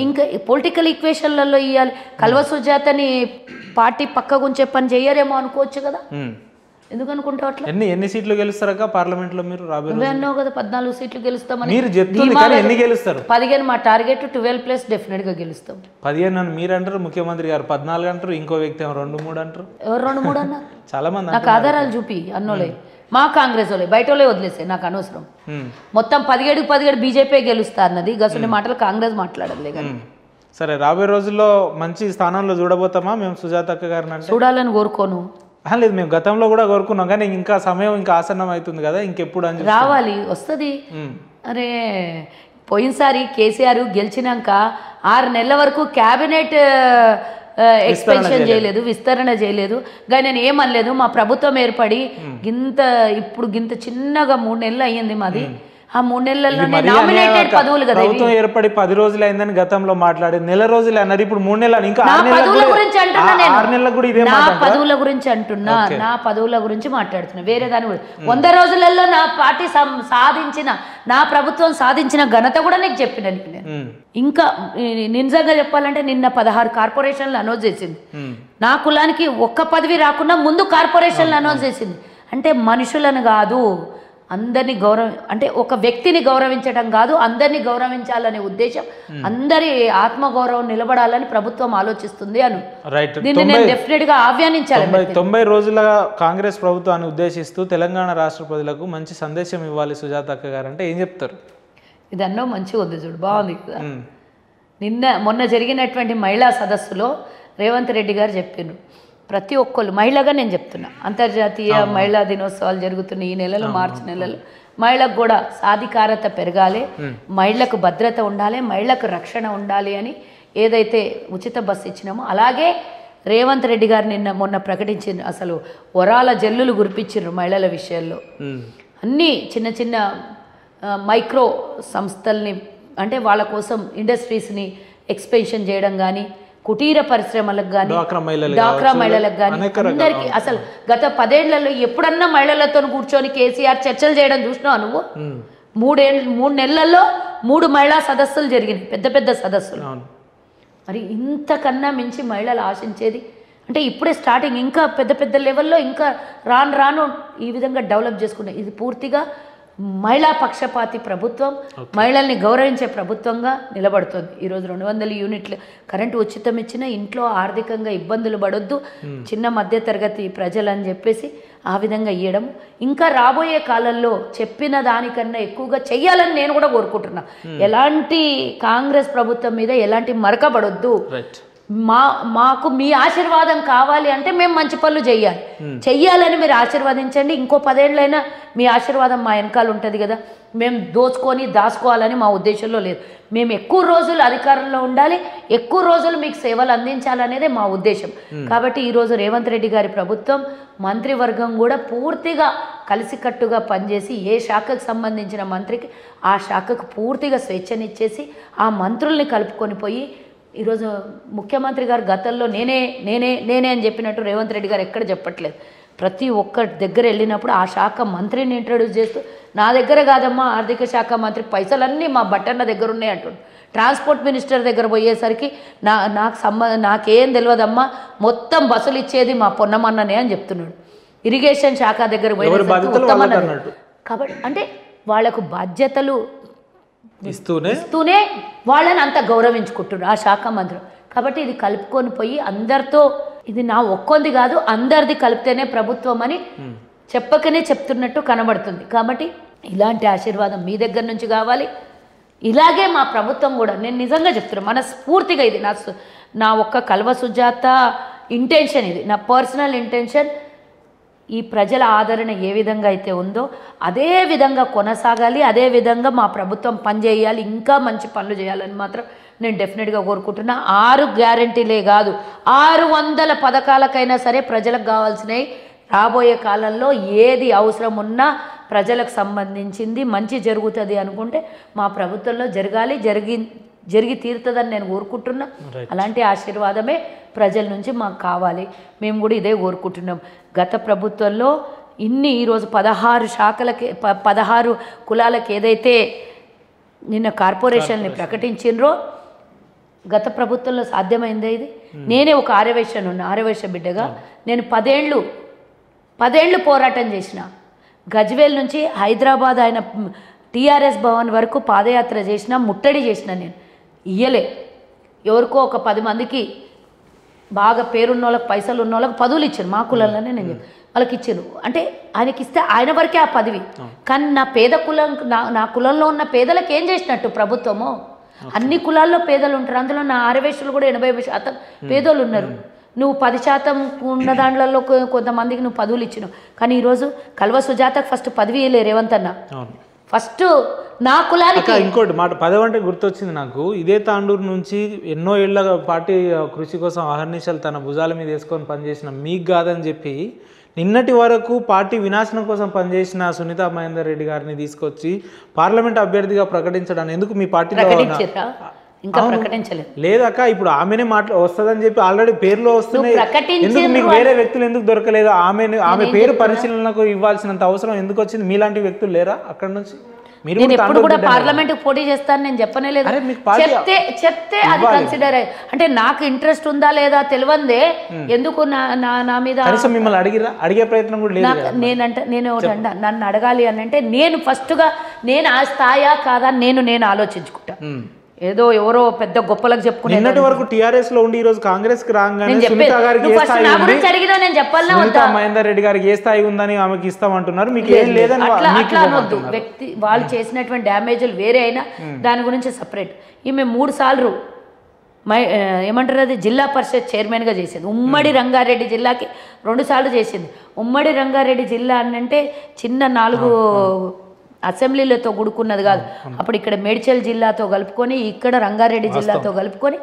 ఇంకా పొలిటికల్ ఈక్వేషన్లలో ఇవ్వాలి. కల్వ సుజాతని పార్టీ పక్కకు ఉంచే పని చెయ్యరేమో అనుకోవచ్చు కదా. ఎందుకు అనుకుంటావు అట్లా? ఎన్ని సీట్లు గెలుస్తారక పార్లమెంట్ లో మీరు? నువ్వే అన్నావు కదా 14 సీట్లు గెలుస్తామని. మీరు చెప్తుంది కానీ ఎన్ని గెలుస్తారు? 15. మా టార్గెట్ 12+ డెఫినెట్ గా గెలుస్తాం. 15 అని మీరు అంటారు, ముఖ్యమంత్రి గారు 14 అంటారు, ఇంకో వ్యక్తి 2-3 అంటారు. ఎవరు 2-3 అన్నారు? చాలా మంది. నాకు ఆధారాలు చూపి అన్నోలే. మా కాంగ్రెస్ వాళ్ళే, బయట వాళ్ళే వదిలేసాయి, నాకు అనవసరం. మొత్తం 17 బీజేపీ గెలుస్తా అన్నది గసంటి మాటలు కాంగ్రెస్ మాట్లాడలే కానీ. సరే, రాబోయే రోజుల్లో మంచి స్థానంలో చూడబోతామా మేము సుజాత అక్క గారిని? చూడాలని కోరుకోను. లేదు, మేము గతంలో కూడా కోరుకున్నాం కానీ ఇంకా సమయం ఇంకా ఆసన్నం అవుతుంది కదా, ఇంకెప్పుడు అని రావాలి, వస్తుంది. అరే పోయినసారి కేసీఆర్ గెలిచినాక 6 నెలల వరకు క్యాబినెట్ ఎక్స్పెన్షన్ చేయలేదు, విస్తరణ చేయలేదు. కానీ నేను ఏమనలేదు, మా ప్రభుత్వం ఏర్పడి ఇప్పుడు గింత చిన్నగా 3 నెలలు అయ్యింది మాది. ఆ 3 నెలల్లోనే నామినేటెడ్ పదవులు కదా ప్రభుత్వం ఏర్పడి 10 రోజులు అయిందని గతంలో మాట్లాడి నెల రోజులు అన్నారు, ఇప్పుడు 3 నెలలు ఇంకా 6 పదవుల గురించి అంటున్నా నేను. 6 నెలలకు కూడా ఇదే నా పదవుల గురించి అంటున్నా, నా పదవుల గురించి మాట్లాడుతున్నా, వేరే దాని గురించి. 100 రోజులలో నా పార్టీ సాధించిన, నా ప్రభుత్వం సాధించిన ఘనత కూడా నీకు చెప్పిన నేను. ఇంకా నిజంగా చెప్పాలంటే నిన్న 16 కార్పొరేషన్లు అనౌన్స్ చేసింది. నా కులానికి ఒక్క పదవి రాకుండా ముందు కార్పొరేషన్లు అనౌన్స్ చేసింది. అంటే మనుషులను కాదు, అందరినీ అంటే ఒక వ్యక్తిని గౌరవించడం కాదు, అందరినీ గౌరవించాలనే ఉద్దేశం, అందరి ఆత్మగౌరవం నిలబడాలని ప్రభుత్వం ఆలోచిస్తుంది అను. దీన్ని నేను డెఫినెట్ గా ఆహ్వానించాలి. 90 రోజుల కాంగ్రెస్ ప్రభుత్వాన్ని ఉద్దేశిస్తూ తెలంగాణ రాష్ట్ర ప్రజలకు మంచి సందేశం ఇవ్వాలి సుజాత అక్క గారు అంటే ఏం చెప్తారు? ఇదన్నో మంచిగా ఉంది చూడు, బాగుంది కదా. మొన్న జరిగినటువంటి మహిళా సదస్సులో రేవంత్ రెడ్డి గారు చెప్పిండ్రు, ప్రతి ఒక్కళ్ళు మహిళగా నేను చెప్తున్నా, అంతర్జాతీయ మహిళా దినోత్సవాలు జరుగుతున్న ఈ నెలలో, మార్చి నెలలో మహిళకు కూడా సాధికారత పెరగాలి, మహిళలకు భద్రత ఉండాలి, మహిళకు రక్షణ ఉండాలి అని ఏదైతే ఉచిత బస్సు ఇచ్చినామో, అలాగే రేవంత్ రెడ్డి గారు మొన్న ప్రకటించిన అసలు వరాల జల్లులు కురిపించారు మహిళల విషయంలో. అన్నీ చిన్న చిన్న మైక్రో సంస్థల్ని, అంటే వాళ్ళ కోసం ఇండస్ట్రీస్ని ఎక్స్పెన్షన్ చేయడం కానీ, కుటీర పరిశ్రమలకు కానీ, డాక్రా మహిళలకు కానీ, అందరికీ అసలు గత 10 ఏళ్లలో ఎప్పుడన్నా మహిళలతో కూర్చొని కేసీఆర్ చర్చలు చేయడం చూసినావు నువ్వు? 3 నెలల్లో 3 మహిళా సదస్సులు జరిగినాయి, పెద్ద పెద్ద సదస్సులు. మరి ఇంతకన్నా మించి మహిళలు ఆశించేది అంటే ఇప్పుడే స్టార్టింగ్, ఇంకా పెద్ద పెద్ద లెవెల్లో ఇంకా రాను రాను ఈ విధంగా డెవలప్ చేసుకున్నాయి. ఇది పూర్తిగా మహిళా పక్షపాతి ప్రభుత్వం, మహిళల్ని గౌరవించే ప్రభుత్వంగా నిలబడుతుంది. ఈరోజు 200 యూనిట్లు కరెంటు ఉచితం ఇచ్చిన, ఇంట్లో ఆర్థికంగా ఇబ్బందులు పడొద్దు చిన్న మధ్యతరగతి ప్రజలు అని చెప్పేసి ఆ విధంగా ఇవ్వడం, ఇంకా రాబోయే కాలంలో చెప్పిన దానికన్నా ఎక్కువగా చెయ్యాలని నేను కూడా కోరుకుంటున్నా. ఎలాంటి కాంగ్రెస్ ప్రభుత్వం మీద ఎలాంటి మరకబడొద్దు. మాకు మీ ఆశీర్వాదం కావాలి అంటే మేము మంచి పనులు చెయ్యాలని మీరు ఆశీర్వదించండి. ఇంకో 10 ఏళ్ళైనా మీ ఆశీర్వాదం మా వెనకాల ఉంటుంది కదా. మేము దోచుకొని దాచుకోవాలని మా ఉద్దేశంలో లేదు. మేము ఎక్కువ రోజులు అధికారంలో ఉండాలి, ఎక్కువ రోజులు మీకు సేవలు అందించాలనేదే మా ఉద్దేశం. కాబట్టి ఈరోజు రేవంత్ రెడ్డి గారి ప్రభుత్వం, మంత్రివర్గం కూడా పూర్తిగా కలిసికట్టుగా పనిచేసి ఏ శాఖకు సంబంధించిన మంత్రికి ఆ శాఖకు పూర్తిగా స్వేచ్ఛనిచ్చేసి ఆ మంత్రుల్ని కలుపుకొని పోయి, ఈరోజు ముఖ్యమంత్రి గారు గతంలో నేనే నేనే నేనే అని చెప్పినట్టు రేవంత్ రెడ్డి గారు ఎక్కడ చెప్పట్లేదు. ప్రతి ఒక్క దగ్గర వెళ్ళినప్పుడు ఆ శాఖ మంత్రిని ఇంట్రడ్యూస్ చేస్తూ, నా దగ్గర కాదమ్మా ఆర్థిక శాఖ మంత్రి, పైసలన్నీ మా బట్టన్న దగ్గర ఉన్నాయి అంటుండు. ట్రాన్స్పోర్ట్ మినిస్టర్ దగ్గర పోయేసరికి నాకేం తెలియదమ్మా, మొత్తం బస్సులు ఇచ్చేది మా పొన్నమన్ననే అని చెప్తున్నాడు. ఇరిగేషన్ శాఖ దగ్గర పోయేసరికి కాబట్టి అంటే వాళ్లకు బాధ్యతలు ఇస్తూనే వాళ్ళని అంత గౌరవించుకుంటున్నారు ఆ శాఖ మంత్రులు. కాబట్టి ఇది కలుపుకొని పోయి అందరితో, ఇది నా ఒక్కొంది కాదు అందరిది కలిపితేనే ప్రభుత్వం అని చెప్పకనే చెప్తున్నట్టు కనబడుతుంది. కాబట్టి ఇలాంటి ఆశీర్వాదం మీ దగ్గర నుంచి కావాలి. ఇలాగే మా ప్రభుత్వం కూడా, నేను నిజంగా చెప్తున్నాను మనస్ఫూర్తిగా, ఇది నా ఒక్క కల్వ సుజాత ఇంటెన్షన్, ఇది నా పర్సనల్ ఇంటెన్షన్. ఈ ప్రజల ఆదరణ ఏ విధంగా అయితే ఉందో అదే విధంగా కొనసాగాలి, అదే విధంగా మా ప్రభుత్వం పనిచేయాలి, ఇంకా మంచి పనులు చేయాలని మాత్రం నేను డెఫినెట్గా కోరుకుంటున్నా. 6 గ్యారంటీలే కాదు, 600 పథకాలకైనా సరే ప్రజలకు కావాల్సినవి రాబోయే కాలంలో ఏది అవసరం ఉన్నా ప్రజలకు సంబంధించింది మంచి జరుగుతుంది అనుకుంటే మా ప్రభుత్వంలో జరిగి తీరుతుందని నేను కోరుకుంటున్నా. అలాంటి ఆశీర్వాదమే ప్రజల నుంచి మాకు కావాలి. మేము కూడా ఇదే కోరుకుంటున్నాం. గత ప్రభుత్వంలో ఈరోజు 16 శాఖలకి 16 కులాలకు ఏదైతే నిన్న కార్పొరేషన్ని ప్రకటించినరో గత ప్రభుత్వంలో సాధ్యమైందే ఇది. నేనే ఒక ఆర్యవైశ్య బిడ్డగా నేను 10 ఏళ్ళు పోరాటం చేసిన. గజ్వేల్ నుంచి హైదరాబాద్ ఆయన టీఆర్ఎస్ భవన్ వరకు పాదయాత్ర చేసిన, ముట్టడి చేసిన. నేను ఇయ్యలే, ఎవరికో ఒక 10 మందికి బాగా పేరున్న వాళ్ళకి, పైసలు ఉన్న వాళ్ళకి పదవులు ఇచ్చారు. మా కులంలోనే నేను వాళ్ళకి ఇచ్చారు. అంటే ఆయనకి ఇస్తే ఆయన వరకే ఆ పదవి. కానీ నా పేద కులం, నా కులంలో ఉన్న పేదలకు ఏం చేసినట్టు ప్రభుత్వము? అన్ని కులాల్లో పేదలు ఉంటారు, అందులో నా ఆర్యవైశ్యులు కూడా 80% పేదోళ్ళు ఉన్నారు. నువ్వు 10% ఉన్న దాంట్లో కొంతమందికి నువ్వు పదవులు ఇచ్చినావు. కానీ ఈరోజు కల్వ సుజాతకు ఫస్ట్ పదవి ఇవ్వలే రేవంత్ అన్న. ఫస్ట్ నా కులానికి ఇంకోటి మాట పదవి అంటే గుర్తొచ్చింది నాకు. ఇదే తాండూరు నుంచి ఎన్నో ఏళ్ల పార్టీ కృషి కోసం అహర్నిశలు తన భుజాల మీద వేసుకొని పనిచేసిన మీకు కాదని చెప్పి నిన్నటి వరకు పార్టీ వినాశనం కోసం పనిచేసిన సునీతా మహేందర్ రెడ్డి గారిని తీసుకొచ్చి పార్లమెంట్ అభ్యర్థిగా ప్రకటించడానికి ఎందుకు మీ పార్టీలో ప్రకటించారా? ఇంకా ప్రకటించలేదు. లేదక్క, ఇప్పుడు ఆమెనే వస్తుందని చెప్పి ఆల్రెడీ పేర్లో వస్తున్నాయి. ఎందుకు మీకు వేరే వ్యక్తులు ఎందుకు దొరకలేదు? ఆమె పేరు పరిశీలనకు ఇవ్వాల్సినంత అవసరం ఎందుకు వచ్చింది? మీలాంటి వ్యక్తులు లేరా అక్కడ నుంచి? నేను ఎప్పుడు కూడా పార్లమెంట్ పోటీ చేస్తాను నేను చెప్పనేలేదు. చెప్తే అది కన్సిడర్ అంటే నాకు ఇంట్రెస్ట్ ఉందా లేదా తెలియందే ఎందుకు నా మీద మిమ్మల్ని అడిగే ప్రయత్నం కూడా లేదు. నేను నన్ను అడగాలి అని అంటే నేను ఫస్ట్గా నేను ఆ స్థాయా కాదా నేను ఆలోచించుకుంటా. ఏదో ఎవరో పెద్ద గొప్పలకు చెప్పుకునే నిన్నటి వరకు టీఆర్ఎస్ లో ఉండి ఈ రోజు కాంగ్రెస్ కి రాగానే సునీతా గారికి ఏ స్థాయి ఉంది, సునీతా మహేందర్ రెడ్డి గారికి ఏ స్థాయి ఉందని ఆమెకి ఇస్తామంటున్నారు, మీకు ఏం లేదని అట్లా అనొద్దు. వ్యక్తి వాళ్ళు చేసినటువంటి డ్యామేజ్లు వేరే అయినా దాని గురించి సపరేట్. ఈమె 3 సార్లు ఏమంటారు అది జిల్లా పరిషత్ చైర్మన్గా చేసింది. ఉమ్మడి రంగారెడ్డి జిల్లాకి 2 సార్లు చేసింది. ఉమ్మడి రంగారెడ్డి జిల్లా అంటే చిన్న 4 అసెంబ్లీలతో కూడుకున్నది కాదు. అప్పుడు ఇక్కడ మేడ్చల్ జిల్లాతో కలుపుకొని ఇక్కడ రంగారెడ్డి జిల్లాతో కలుపుకొని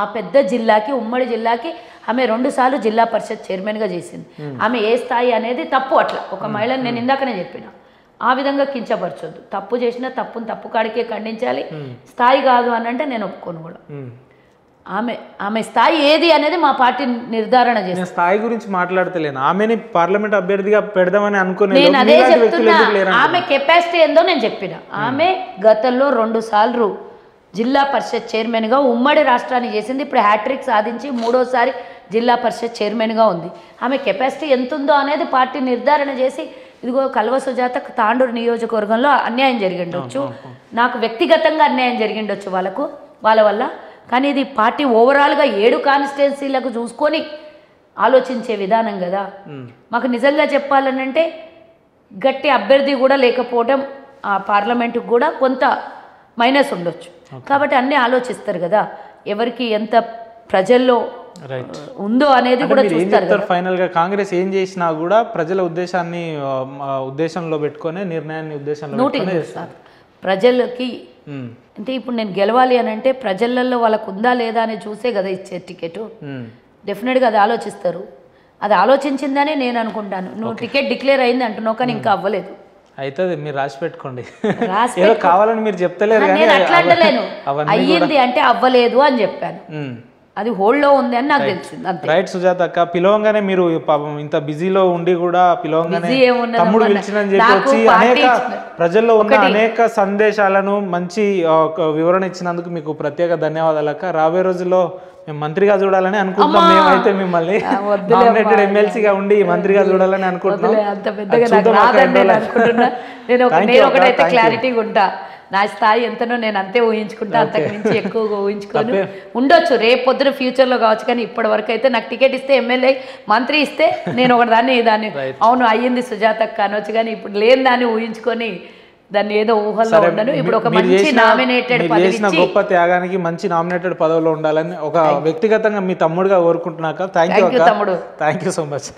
ఆ పెద్ద జిల్లాకి ఉమ్మడి జిల్లాకి ఆమె 2 సార్లు జిల్లా పరిషత్ చైర్మన్గా చేసింది. ఆమె ఏ స్థాయి అనేది తప్పు. అట్లా ఒక మహిళను నేను ఇందాకనే చెప్పిన ఆ విధంగా కించపరచొద్దు. తప్పు చేసినా తప్పు కాడికే ఖండించాలి. స్థాయి కాదు అని అంటే నేను ఒప్పుకోను కూడా. ఆమె స్థాయి ఏది అనేది మా పార్టీ నిర్ధారణ చేస్తుంది. స్థాయి గురించి మాట్లాడతలేను, ఆమెని పార్లమెంట్ అభ్యర్థిగా పెడదామని అనుకునే నేను అదే చెప్తున్నా. ఆమె కెపాసిటీ ఏందో నేను చెప్పిన. ఆమె గతంలో 2 సార్లు జిల్లా పరిషత్ చైర్మన్గా ఉమ్మడి రాష్ట్రాన్ని చేసింది. ఇప్పుడు హ్యాట్రిక్ సాధించి 3వసారి జిల్లా పరిషత్ చైర్మన్గా ఉంది. ఆమె కెపాసిటీ ఎంత ఉందో అనేది పార్టీ నిర్ధారణ చేసి ఇదిగో కల్వ సుజాత తాండూరు నియోజకవర్గంలో అన్యాయం జరిగిండొచ్చు, నాకు వ్యక్తిగతంగా అన్యాయం జరిగిండొచ్చు వాళ్ళ వల్ల. కానీ ఇది పార్టీ ఓవరాల్గా 7 కాన్స్టిట్యున్సీలకు చూసుకొని ఆలోచించే విధానం కదా. మాకు నిజంగా చెప్పాలనంటే గట్టి అభ్యర్థి కూడా లేకపోవడం ఆ పార్లమెంటుకు కూడా కొంత మైనస్ ఉండొచ్చు. కాబట్టి అన్నీ ఆలోచిస్తారు కదా, ఎవరికి ఎంత ప్రజల్లో ఉందో అనేది కూడా చూస్తారు. ఫైనల్ గా కాంగ్రెస్ ఏం చేసినా కూడా ప్రజల ఉద్దేశంలో పెట్టుకొని నిర్ణయాన్ని ఉద్దేశంలో చేస్తారు. ప్రజలకి అంటే ఇప్పుడు నేను గెలవాలి అని అంటే ప్రజలలో వాళ్ళకు ఉందా లేదా అని చూసే కదా ఇచ్చే టికెట్. డెఫినెట్గా అది ఆలోచిస్తారు. అది ఆలోచించిందని నేను అనుకుంటాను. నువ్వు టికెట్ డిక్లేర్ అయింది అంటున్నావు కానీ ఇంకా అవ్వలేదు. అయితే మీరు రాసి పెట్టుకోండి, కావాలని మీరు చెప్తలేరు. నేను అట్లా అంటలేను, అయ్యింది అంటే అవ్వలేదు అని చెప్పాను. అది హోల్డ్లో ఉంది అని నాకు తెలిసింది. రైట్ సుజాత అక్క, పిలవంగానే మీరు పాపం ఇంత బిజీలో ఉండి కూడా పిలవంగానే తమ్ముడు పిలిచినని చెప్పి వచ్చి ప్రజల్లో ఉన్న అనేక సందేశాలను మంచి వివరణ ఇచ్చినందుకు మీకు ప్రత్యేక ధన్యవాదాలు అక్క. రాబోయే రోజుల్లో మేము మంత్రిగా చూడాలని అనుకుంటున్నాం. మేమైతే మిమ్మల్ని నామినేటెడ్ ఎమ్మెల్సీగా ఉండి మంత్రిగా చూడాలని అనుకుంటున్నాం. నేను ఒకటైతే క్లారిటీగా ఉంటా, నా స్థాయి ఎంతనో నేను అంతే ఊహించుకుంటా, అంతకు మించి ఎక్కువగా ఊహించుకొని ఉండొచ్చు రేపు పొద్దున ఫ్యూచర్లో కావచ్చు. కానీ ఇప్పటి వరకు అయితే నాకు టికెట్ ఇస్తే ఎమ్మెల్యే మంత్రి ఇస్తే నేను ఒకదాన్ని అవును అయ్యింది సుజాతక్క అనొచ్చు. కానీ ఇప్పుడు లేని దాన్ని ఊహించుకొని దాన్ని ఏదో ఊహల్లో ఉండను. ఇప్పుడు ఒక మంచి నామినేటెడ్ చేసిన గొప్ప త్యాగానికి మంచి నామినేటెడ్ పదవిలో ఉండాలని ఒక వ్యక్తిగతంగా మీ తమ్ముడుగా కోరుకుంటున్నాక థ్యాంక్ యూ తమ్ముడు, థ్యాంక్ యూ సో మచ్.